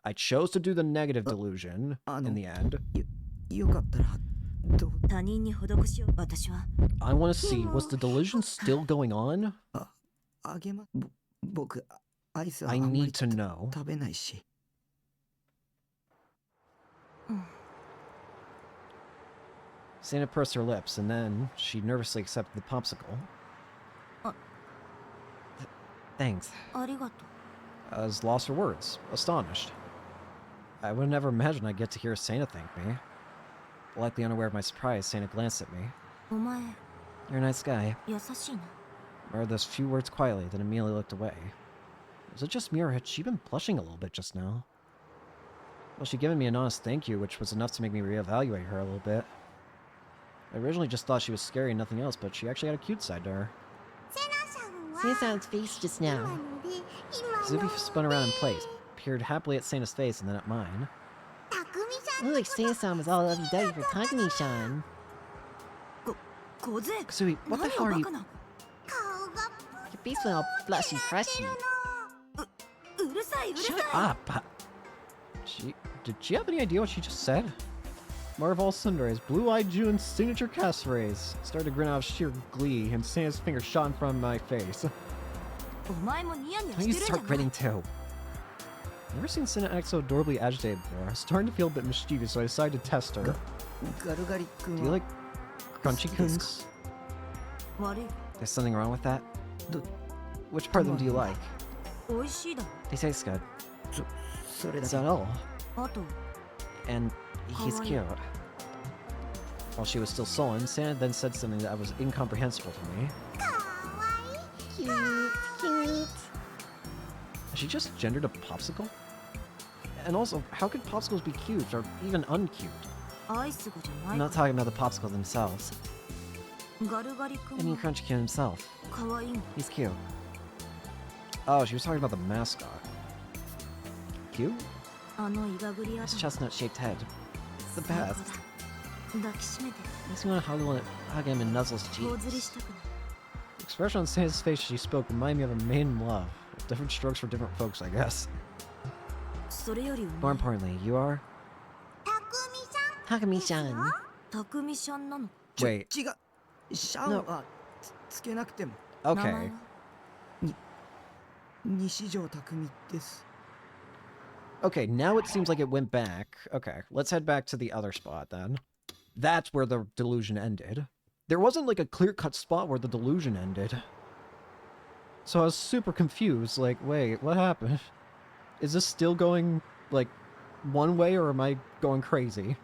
I chose to do the negative delusion in the end. よかったらどう他人に施しを私は I want to see, was the delusion still going on? あげま僕アイスはあ I んまり need to know. 食べないし Santa pursed her lips, and then she nervously accepted the popsicle. Thanks. ありがと I was lost for words, astonished. I would never imagine I'd get to hear Santa thank me. Likely unaware of my surprise, Santa glanced at me. うお前 You're a nice guy. 優しいな Murmured those few words quietly, then immediately looked away. Was it just me, or had she been blushing a little bit just now? Well, she'd given me an honest thank you, which was enough to make me reevaluate her a little bit. I originally just thought she was scary and nothing else, but she actually had a cute side to her. セナさんは Sansa's face just 今 now ので今の Zubi spun around in place, peered happily at Santa's face and then at mine. たくみさん Looked の like こと Sansa was all lovey-dovey for Takumi-san 小杖 Kasui, what the 何 hell を are バ you? カな 顔が Your face went all flushy crushy うるさいうるさ Shut い up! Did she have any idea what she just said? Marvel Sundays, blue-eyed June's signature catchphrase. Started to grin out of sheer glee, and Santa's finger shot in front of my face. お前もニヤニヤ Why し don't て you るじゃ start ない grinning too? Never seen Santa act so adorably agitated before. I was starting to feel a bit mischievous, so I decided to test her. ガルガリ君 Do you は like crunchy coons? 悪い There's something wrong with that? Do- Which part of them do you like? 美味しいだろ They taste good. それだ Is け that all? あと And he's Kawaii. cute. While she was still sullen, Santa then said something that was incomprehensible to me. かわいい Cute, cute. Has she just gendered a popsicle? And also, how could popsicles be cute or even uncute? アイスがじゃな I'm い not talking about the popsicles themselves. ガルガリ I mean 君は Crunchy Kid himself. かわいいの He's cute. Oh, she was talking about the mascot. Cute? あのイガグリ His 頭 chestnut-shaped head. The 最高 best. だ抱きしめて Makes me want to hug him and nuzzle his 頬ずり cheeks. したくなる The expression on Santa's face as she spoke reminded me of a maiden love. Different strokes for different folks, I guess. それより More お前 importantly, you are? たくみさん Takumi-chan. たくみさんなの Wait. 違うシャン No. はつけなくても名前 Okay. は西条匠です Okay, now it seems like it went back. Okay, let's head back to the other spot then. That's where the delusion ended. There wasn't like a clear-cut spot where the delusion ended. So I was super confused, like, wait, what happened? Is this still going, like, one way or am I going crazy?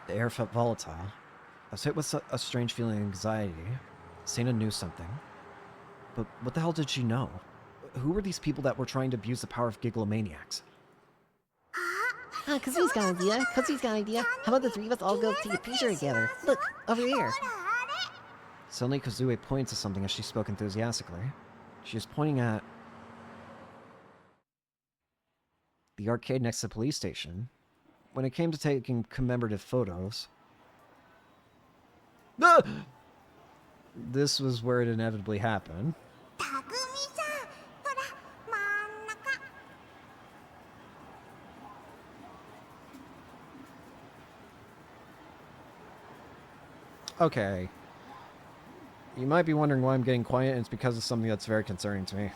The air felt volatile. I was hit with a strange feeling of anxiety. Santa knew something. But what the hell did she know? Who were these people that were trying to abuse the power of gigglomaniacs? Ah, Kazui's got an idea. Kazui's got an idea. How about the three of us all go take a picture together? Look, over here. Suddenly, Kazue pointed to something as she spoke enthusiastically. She was pointing at the arcade next to the police station. When it came to taking commemorative photos... Ah! This was where it inevitably happened. たくみさんほら真ん中 Okay. You might be wondering why I'm getting quiet, and it's because of something that's very concerning to me.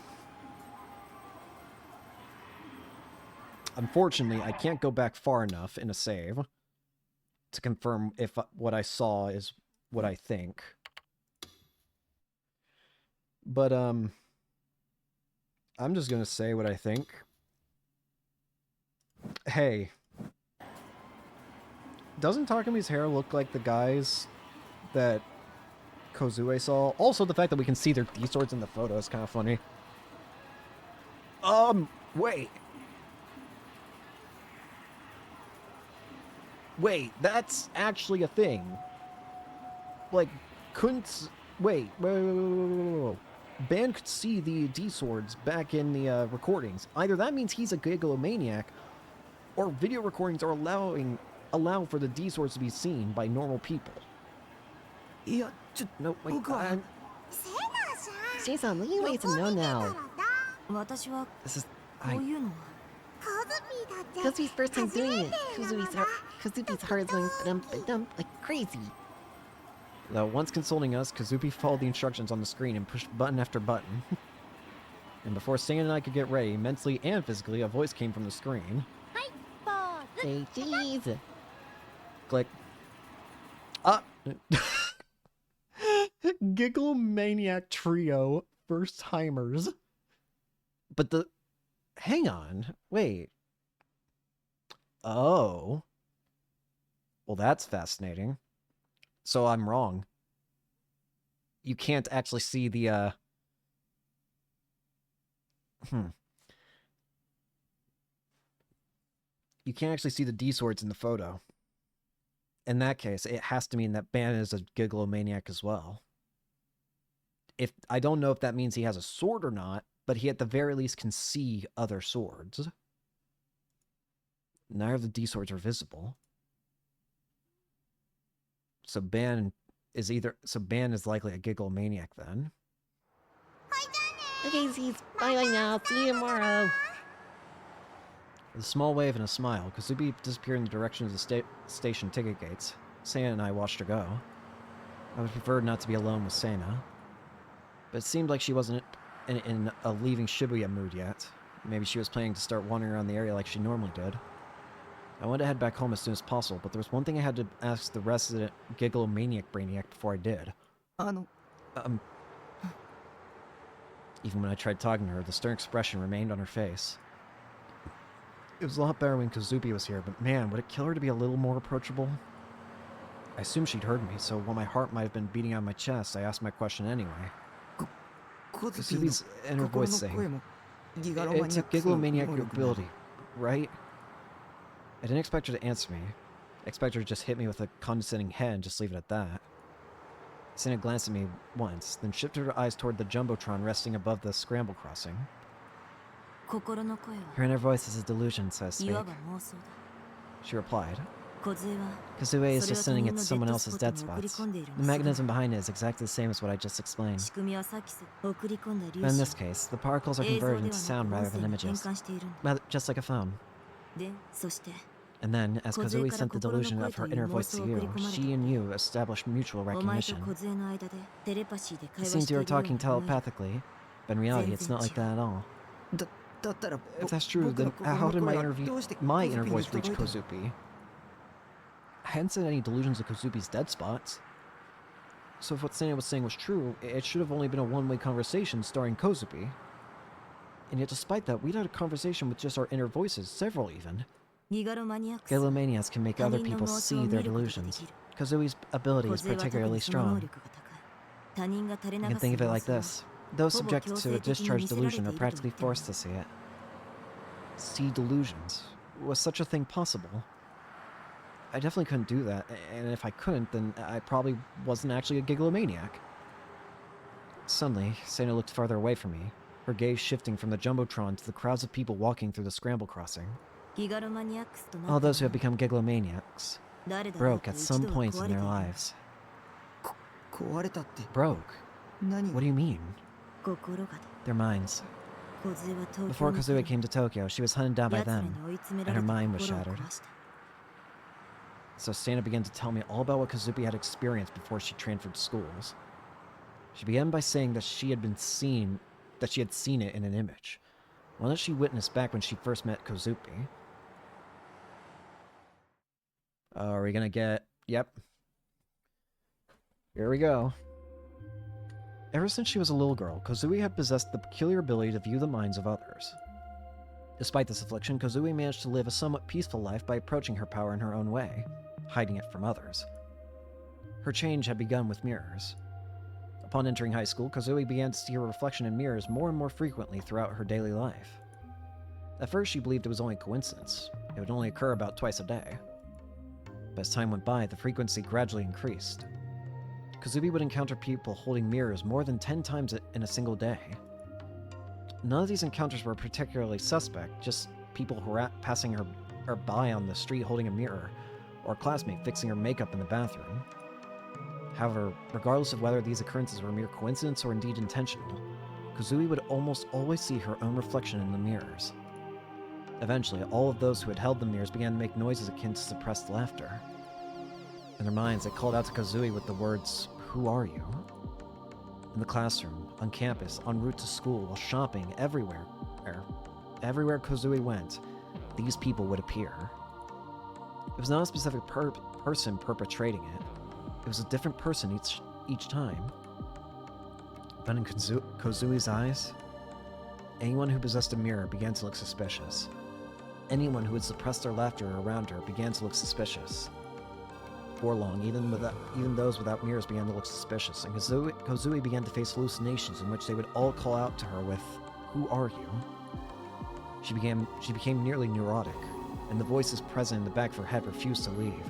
Unfortunately, I can't go back far enough in a save to confirm if what I saw is what I think. But, I'm just gonna say what I think. Hey. Doesn't Takumi's hair look like the guy's that Kozue saw? Also, the fact that we can see their D-swords in the photo is kind of funny. Wait. Wait, that's actually a thing. Like, couldn't... Wait. Ban could see the D-swords back in the recordings. Either that means he's a gigalomaniac, or video recordings are allow for the D-swords to be seen by normal people. いやちょ No, wait, 僕は I'm... セナさん Shane-san, look at ways to know 横見てた now. らだ私は This is... こういうのはカズピーだって Kazui's first time 初め doing て it. なのだ Kazupi's heart is going ba-dum like crazy. Though once consulting us, Kazupi followed the instructions on the screen and pushed button after button. And before Stan and I could get ready, mentally and physically, a voice came from the screen. Say cheese. Click. Ah! Gigglomaniac Trio first timers. But the... Hang on. Wait. Oh. Well, that's fascinating. So I'm wrong. You can't actually see the, You can't actually see the D-swords in the photo. In that case, it has to mean that Ban is a gigglomaniac as well. If I don't know if that means he has a sword or not, but he at the very least can see other swords. Neither of the D-swords are visible. So Ban is likely a gigglomaniac then. Okay, Z's. Bye-bye now. See you tomorrow. With a small wave and a smile, Kazubi disappeared in the direction of the station ticket gates. Sana and I watched her go. I would prefer not to be alone with Sana. But it seemed like she wasn't in a leaving Shibuya mood yet. Maybe she was planning to start wandering around the area like she normally did. I wanted to head back home as soon as possible, but there was one thing I had to ask the resident gigglomaniac brainiac before I did. あの Even when I tried talking to her, the stern expression remained on her face. It was a lot better when Kazubi was here, but man, would it kill her to be a little more approachable? I assumed she'd heard me, so while my heart might have been beating out of my chest, I asked my question anyway. Kazubi's inner voice saying, "It's a gigalomaniac ability, right?" I didn't expect her to answer me. I expected her to just hit me with a condescending head and just leave it at that. Sana glanced at me once, then shifted her eyes toward the Jumbotron resting above the scramble crossing. Her inner voice is a delusion, so to speak. She replied. Kazue is just sending it to someone else's dead spots. The mechanism behind it is exactly the same as what I just explained. But in this case, the particles are converted into sound rather than images. Just like a phone. And then, as Kazui sent the delusion of her inner voice to you, she and you established mutual recognition. It seems you are talking telepathically, but in reality it's not like that at all. If that's true, then how did my inner voice reach Kozupi? I hadn't said any delusions of Kozupi's dead spots. So if what Sana was saying was true, it should have only been a one-way conversation starring Kozupi. And yet despite that, we'd had a conversation with just our inner voices, several even. Gigalomaniacs can make other people see their delusions. Kazui's ability is particularly strong. You can think of it like this. Those subjected to a discharge delusion are practically forced to see it. See delusions. Was such a thing possible? I definitely couldn't do that, and if I couldn't, then I probably wasn't actually a gigalomaniac. Suddenly, Sana looked farther away from me, her gaze shifting from the Jumbotron to the crowds of people walking through the scramble crossing. All those who have become gigalomaniacs broke at some point in their lives. Broke? What do you mean? Their minds. Before Kazue came to Tokyo, she was hunted down by them, and her mind was shattered. So Sana began to tell me all about what Kazubi had experienced before she transferred schools. She began by saying that she had seen it in an image, one that she witnessed back when she first met Kazubi. Are we gonna get... Yep. Here we go. Ever since she was a little girl, Kazui had possessed the peculiar ability to view the minds of others. Despite this affliction, Kazui managed to live a somewhat peaceful life by approaching her power in her own way, hiding it from others. Her change had begun with mirrors. Upon entering high school, Kazui began to see her reflection in mirrors more and more frequently throughout her daily life. At first, she believed it was only a coincidence. It would only occur about twice a day. But as time went by, the frequency gradually increased. Kazubi would encounter people holding mirrors more than 10 times in a single day. None of these encounters were particularly suspect, just people passing her by on the street holding a mirror, or a classmate fixing her makeup in the bathroom. However, regardless of whether these occurrences were mere coincidence or indeed intentional, Kazui would almost always see her own reflection in the mirrors. Eventually, all of those who had held the mirrors began to make noises akin to suppressed laughter. In their minds, they called out to Kazui with the words, "Who are you?" In the classroom, on campus, en route to school, while shopping, everywhere Kazui went, these people would appear. It was not a specific person perpetrating it. It was a different person each time. But in Kazui's eyes, anyone who possessed a mirror began to look suspicious. Anyone who had suppressed their laughter around her began to look suspicious. Before long, even those without mirrors began to look suspicious, and Kazui began to face hallucinations in which they would all call out to her with, "Who are you?" She became nearly neurotic, and the voices present in the back of her head refused to leave.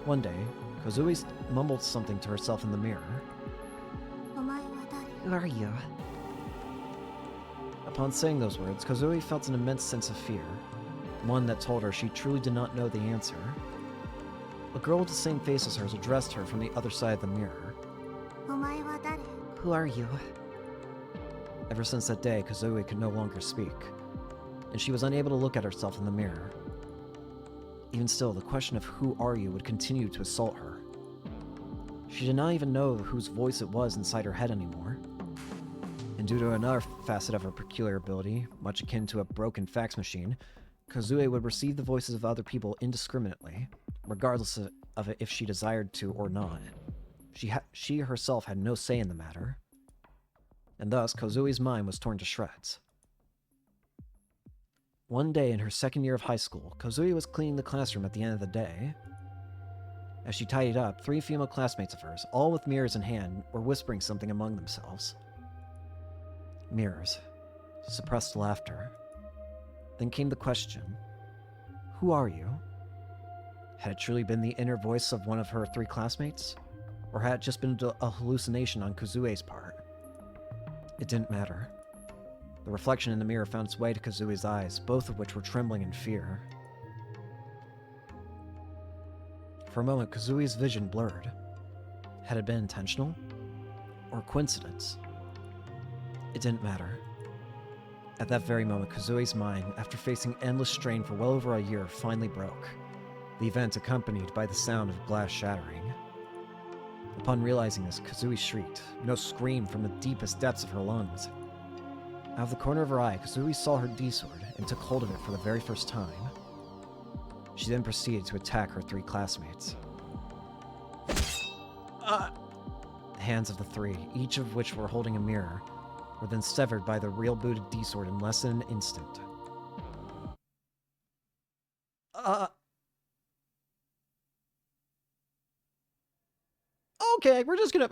One day, Kazui mumbled something to herself in the mirror. Who are you? Upon saying those words, Kazui felt an immense sense of fear, one that told her she truly did not know the answer. A girl with the same face as hers addressed her from the other side of the mirror. Who are you? Ever since that day, Kazui could no longer speak, and she was unable to look at herself in the mirror. Even still, the question of "who are you" would continue to assault her. She did not even know whose voice it was inside her head anymore. And due to another facet of her peculiar ability, much akin to a broken fax machine, Kazue would receive the voices of other people indiscriminately, regardless of if she desired to or not. She herself had no say in the matter. and thus Kozui's mind was torn to shreds. One day in her second year of high school, Kozui was cleaning the classroom at the end of the day. As she tidied up, 3 female classmates of hers, all with mirrors in hand, were whispering something among themselves. Mirrors. Suppressed laughter. Then came the question, who are you? Had it truly been the inner voice of one of her 3 classmates? Or had it just been a hallucination on Kozue's part? It didn't matter. The reflection in the mirror found its way to Kozue's eyes, both of which were trembling in fear. For a moment, Kozue's vision blurred. Had it been intentional? Or coincidence? It didn't matter. At that very moment, Kozue's mind, after facing endless strain for well over a year, finally broke. The event accompanied by the sound of glass shattering. Upon realizing this, Kozui shrieked, no scream from the deepest depths of her lungs. Out of the corner of her eye, Kozui saw her D-sword and took hold of it for the very first time. She then proceeded to attack her 3 classmates. The hands of the 3, each of which were holding a mirror, were then severed by the real-booted D-sword in less than an instant. Okay, we're just gonna...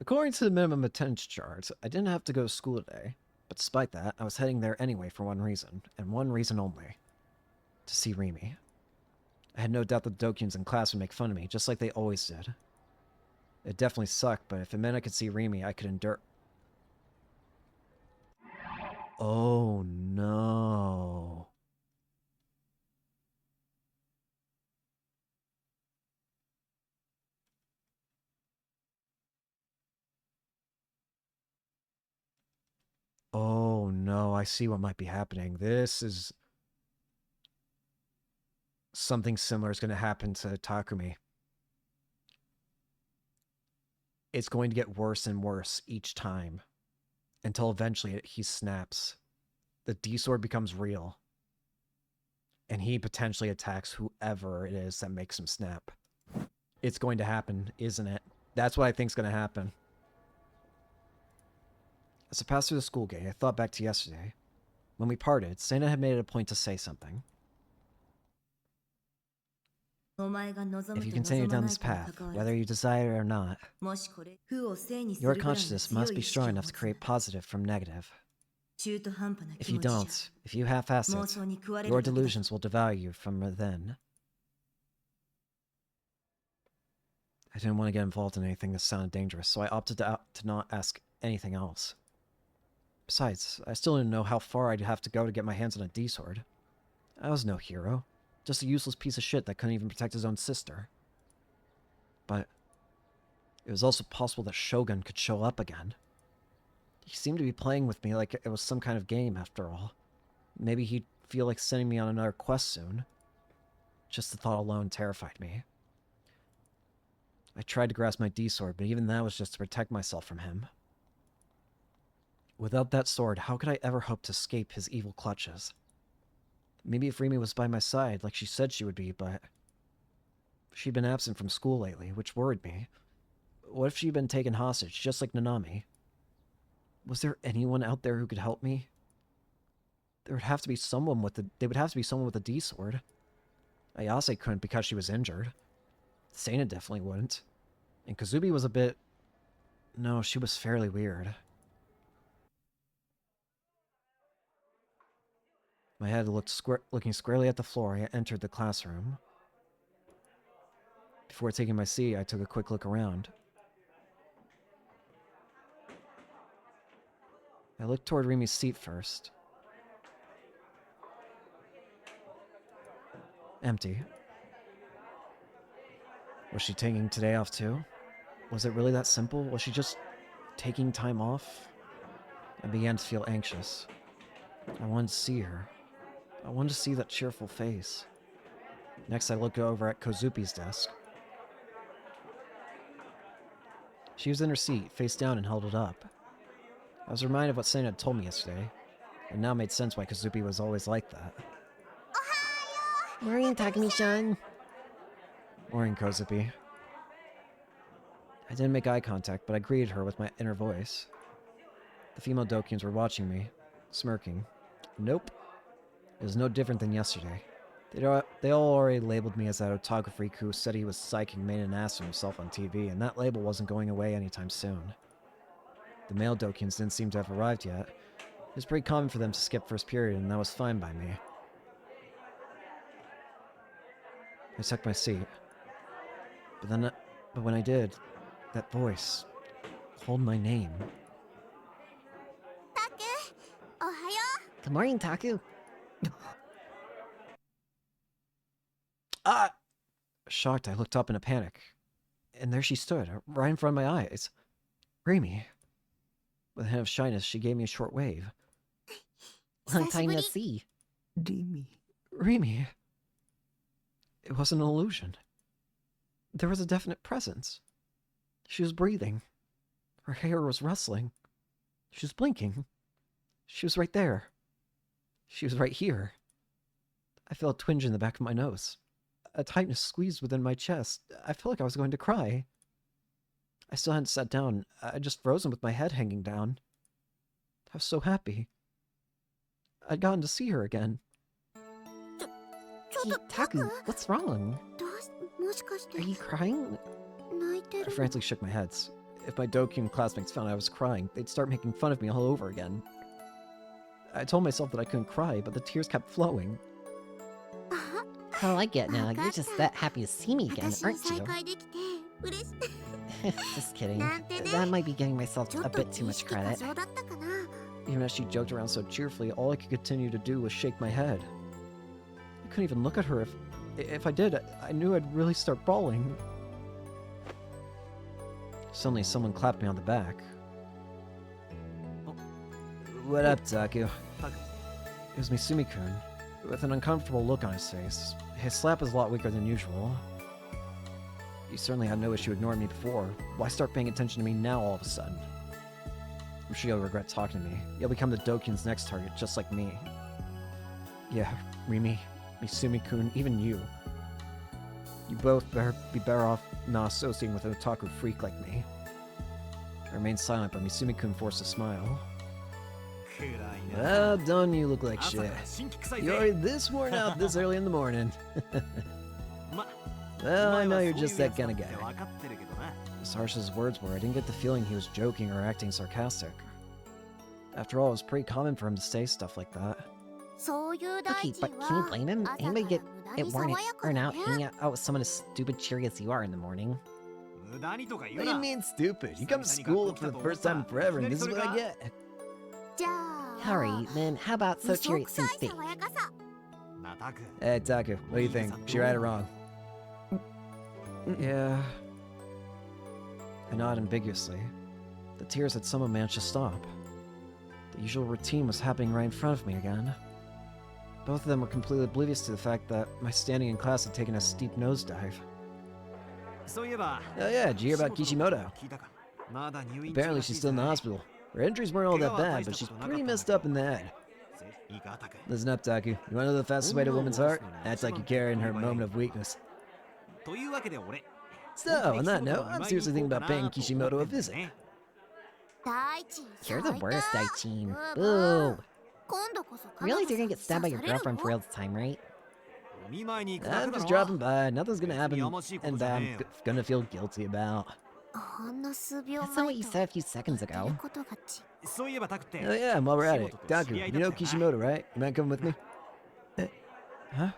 According to the minimum attendance chart, I didn't have to go to school today, but despite that, I was heading there anyway for one reason, and one reason only. To see Rimi. I had no doubt the Dokuns in class would make fun of me, just like they always did. It definitely sucked, but if it meant I could see Rimi, I could endure... Oh no... Oh no, I see what might be happening. This is... Something similar is going to happen to Takumi. It's going to get worse and worse each time. Until eventually he snaps. The D-sword becomes real. And he potentially attacks whoever it is that makes him snap. It's going to happen, isn't it? That's what I think's going to happen. As I passed through the school gate, I thought back to yesterday. When we parted, Sena had made it a point to say something. If you continue down this path, whether you desire it or not, your consciousness must be strong enough to create positive from negative. If you don't, if you half-ass it, your delusions will devour you from within. I didn't want to get involved in anything that sounded dangerous, so I opted to not ask anything else. Besides, I still didn't know how far I'd have to go to get my hands on a D-sword. I was no hero. Just a useless piece of shit that couldn't even protect his own sister. But it was also possible that Shogun could show up again. He seemed to be playing with me like it was some kind of game, after all. Maybe he'd feel like sending me on another quest soon. Just the thought alone terrified me. I tried to grasp my D-sword, but even that was just to protect myself from him. Without that sword, how could I ever hope to escape his evil clutches? Maybe if Rimi was by my side, like she said she would be, but... She'd been absent from school lately, which worried me. What if she'd been taken hostage, just like Nanami? Was there anyone out there who could help me? There would have to be someone with the... They would have to be someone with a D-sword. Ayase couldn't because she was injured. Sena definitely wouldn't. And Kazubi was a bit... No, she was fairly weird. My head looking squarely at the floor, I entered the classroom. Before taking my seat, I took a quick look around. I looked toward Rimi's seat first. Empty. Was she taking today off too? Was it really that simple? Was she just taking time off? I began to feel anxious. I wanted to see her. I wanted to see that cheerful face. Next, I looked over at Kozupi's desk. She was in her seat, face down, and held it up. I was reminded of what Sena had told me yesterday, and now made sense why Kozupi was always like that. Morning, Takumi-chan. Morning, Kozupi. I didn't make eye contact, but I greeted her with my inner voice. The female Dokyans were watching me, smirking. Nope. It was no different than yesterday. They all already labeled me as that otaku freak who said he was psychic and made an ass of himself on TV, and that label wasn't going away anytime soon. The male Dokyans didn't seem to have arrived yet. It was pretty common for them to skip first period, and that was fine by me. I took my seat. But when I did, that voice called my name. Taku, ohayo. Good morning, Taku. Ah! Shocked, I looked up in a panic. And there she stood, right in front of my eyes. Remy. With a hint of shyness, she gave me a short wave. Long time no see. Remy. Remy. It wasn't an illusion. There was a definite presence. She was breathing. Her hair was rustling. She was blinking. She was right there. She was right here. I felt a twinge in the back of my nose. A tightness squeezed within my chest. I felt like I was going to cry. I still hadn't sat down. I'd just frozen with my head hanging down. I was so happy. I'd gotten to see her again. Hey, Taku, what's wrong? Are you crying? I frantically shook my head. If my Dokkan classmates found I was crying, they'd start making fun of me all over again. I told myself that I couldn't cry, but the tears kept flowing. Oh, I get now. You're just that happy to see me again, aren't you? Just kidding. That might be giving myself a bit too much credit. Even as she joked around so cheerfully, all I could continue to do was shake my head. I couldn't even look at her. If I did, I knew I'd really start bawling. Suddenly, someone clapped me on the back. What up, Taku? It was Misumi-kun, with an uncomfortable look on his face. His slap was a lot weaker than usual. You certainly had no issue ignoring me before. Why start paying attention to me now all of a sudden? I'm sure you'll regret talking to me. You'll become the Dokkan's next target, just like me. Yeah, Remy, Misumi-kun, even you. You both better be better off not associating with an otaku freak like me. I remained silent, but Misumi-kun forced a smile. Well done, you look like shit. You're already this worn out this early in the morning. Well, I know you're just that kind of guy. As harsh as his words were, I didn't get the feeling he was joking or acting sarcastic. After all, it was pretty common for him to say stuff like that. Okay, but can you blame him? Anybody get it worn out hanging out with someone as stupid cheery as you are in the morning? What do you mean stupid? You come to school for the first time in forever and this is what I get. Alright, then how about so cheery it seems fake? Hey, Taku, what do you think? She right or wrong? Yeah. I nodded ambiguously. The tears had somehow managed to stop. The usual routine was happening right in front of me again. Both of them were completely oblivious to the fact that my standing in class had taken a steep nosedive. Oh yeah, did you hear about Kishimoto? Apparently she's still in the hospital. Her injuries weren't all that bad, but she's pretty messed up in the head. Listen up, Taku. You wanna know the fastest way to a woman's heart? Act like you care in her moment of weakness. So, on that note, I'm seriously thinking about paying Kishimoto a visit. You're the worst, Daichin. Boo! Realize you're gonna get stabbed by your girlfriend for real this time, right? I'm just dropping by. Nothing's gonna happen, and that I'm gonna feel guilty about. That's not what you said a few seconds ago. Oh yeah, while we're at it. Taku, you know Kishimoto, right? You mind coming with me? Huh?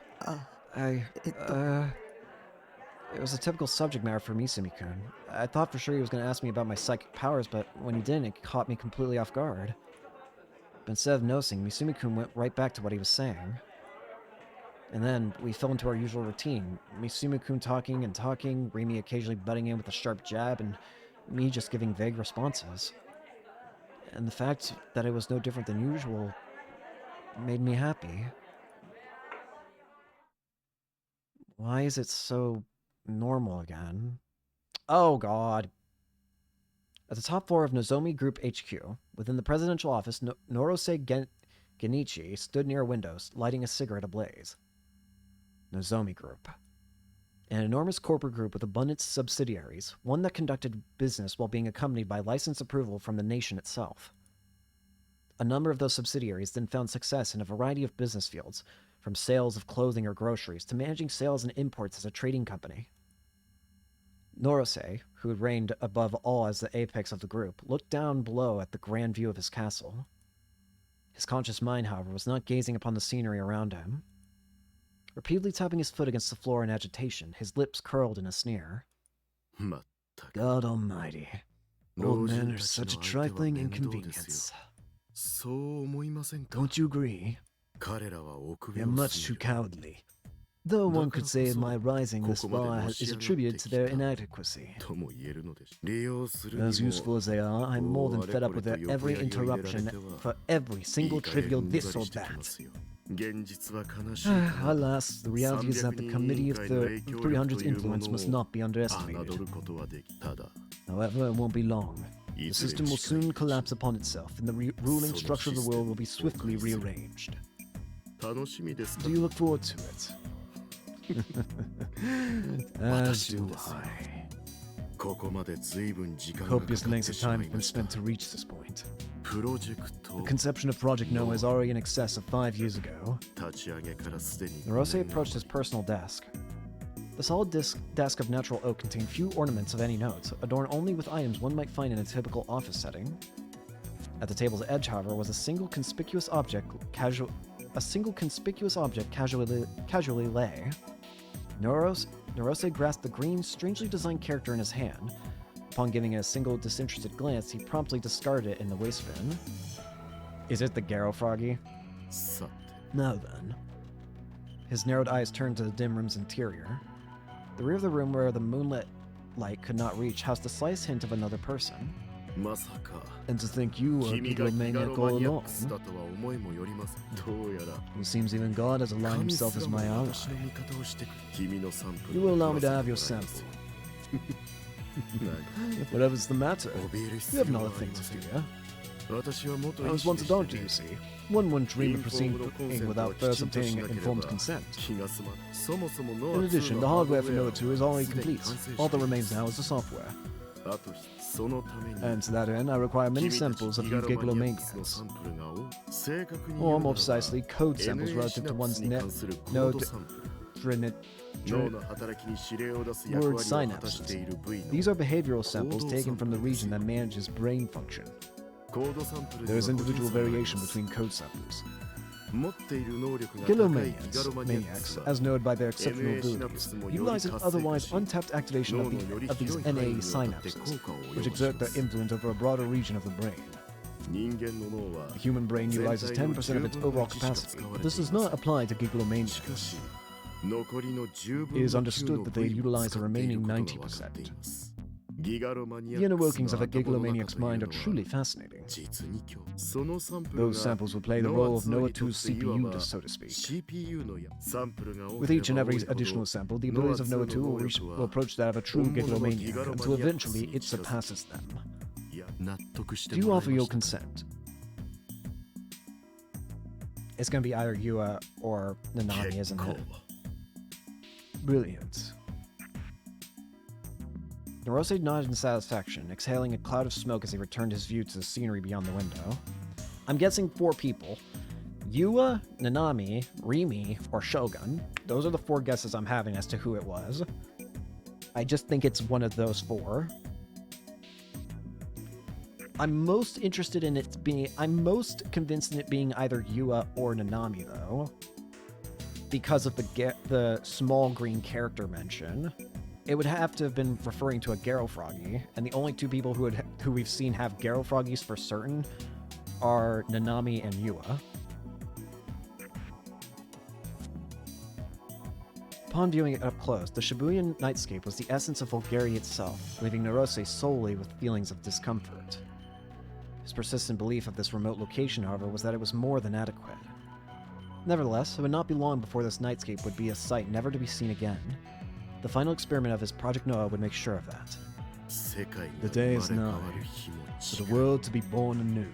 It was a typical subject matter for Misumi-kun. I thought for sure he was going to ask me about my psychic powers, but when he didn't, it caught me completely off guard. But instead of noticing, Misumi-kun went right back to what he was saying. And then, we fell into our usual routine. Misumi-kun talking and talking, Remy occasionally butting in with a sharp jab, and me just giving vague responses. And the fact that it was no different than usual made me happy. Why is it so normal again? Oh god. At the top floor of Nozomi Group HQ, within the presidential office, Norose Genichi stood near a window, lighting a cigarette ablaze. Nozomi Group. an enormous corporate group with abundant subsidiaries, one that conducted business while being accompanied by license approval from the nation itself. A number of those subsidiaries then found success in a variety of business fields, from sales of clothing or groceries to managing sales and imports as a trading company. Norose, who had reigned above all as the apex of the group, looked down below at the grand view of his castle. His conscious mind, however, was not gazing upon the scenery around him. Repeatedly tapping his foot against the floor in agitation, his lips curled in a sneer. God Almighty. Old men are such a trifling inconvenience. Don't you agree? They're much too cowardly. Though one could say my rising this far is attributed to their inadequacy. As useful as they are, I'm more than fed up with their every interruption for every single trivial this or that. Alas, the reality is that the Committee of the 300's influence must not be underestimated. However, it won't be long. The system will soon collapse upon itself, and the ruling structure of the world will be swiftly rearranged. Do you look forward to it? As do I. Copious lengths of time have been spent to reach this point. The conception of Project Noah is already in excess of 5 years ago. Narose approached his personal desk. The solid desk of natural oak contained few ornaments of any note, adorned only with items one might find in a typical office setting. At the table's edge, however, was a single conspicuous object casually lay. Narose grasped the green, strangely designed character in his hand. Upon giving it a single disinterested glance, he promptly discarded it in the waste bin. Is it the Garo Froggy? Now then. His narrowed eyes turned to the dim room's interior. The rear of the room, where the moonlit light could not reach, housed a slight hint of another person. And to think you were a Gigalomaniac all along. It seems even God has aligned himself as my ally. You will allow me to have your sample. Whatever's the matter, you have not a thing to fear. I was once a doctor, you see. One wouldn't dream of proceeding without first obtaining informed consent. In addition, the hardware for Noah 2 is already complete. All that remains now is the software. And to that end, I require many samples of you Gigalomaniacs. Or, more precisely, code samples relative to one's node word synapses. These are behavioral samples taken from the region that manages brain function. There is individual variation between code samples. Gigalomaniacs, as noted by their exceptional abilities, utilize an otherwise untapped activation of these NA synapses, which exert their influence over a broader region of the brain. The human brain utilizes 10% of its overall capacity, but this does not apply to Gigalomaniacs. It is understood that they utilize the remaining 90%. The inner workings of a Gigalomaniac's mind are truly fascinating. Those samples will play the role of Noah 2's CPU, so to speak. With each and every additional sample, the abilities of Noah 2 will approach that of a true Gigalomaniac until eventually it surpasses them. Do you offer your consent? It's going to be either Yua or Nanami, isn't it? Brilliant. Narose nodded in satisfaction, exhaling a cloud of smoke as he returned his view to the scenery beyond the window. I'm guessing 4 people. Yua, Nanami, Rimi, or Shogun. Those are the 4 guesses I'm having as to who it was. I just think it's one of those 4. I'm most convinced in it being either Yua or Nanami, though. Because of the small green character mention. It would have to have been referring to a Garo Froggy, and the only 2 people who we've seen have Garo Froggies for certain are Nanami and Yua. Upon viewing it up close, the Shibuya nightscape was the essence of vulgarity itself, leaving Narose solely with feelings of discomfort. His persistent belief of this remote location, however, was that it was more than adequate. Nevertheless, it would not be long before this nightscape would be a sight never to be seen again. The final experiment of his Project Noah would make sure of that. The day is nigh, for the world to be born anew.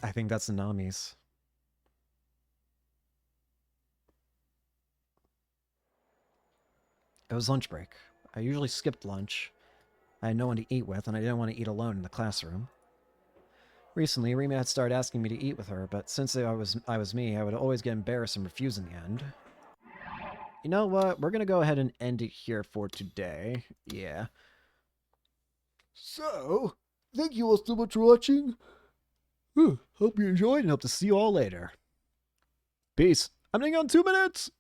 I think that's Nanami's. It was lunch break. I usually skipped lunch. I had no one to eat with, and I didn't want to eat alone in the classroom. Recently, Rima had started asking me to eat with her, but since I was me, I would always get embarrassed and refuse in the end. You know what? We're gonna go ahead and end it here for today. Yeah. So, thank you all so much for watching. Hope you enjoyed and hope to see you all later. Peace. I'm ending on 2 minutes.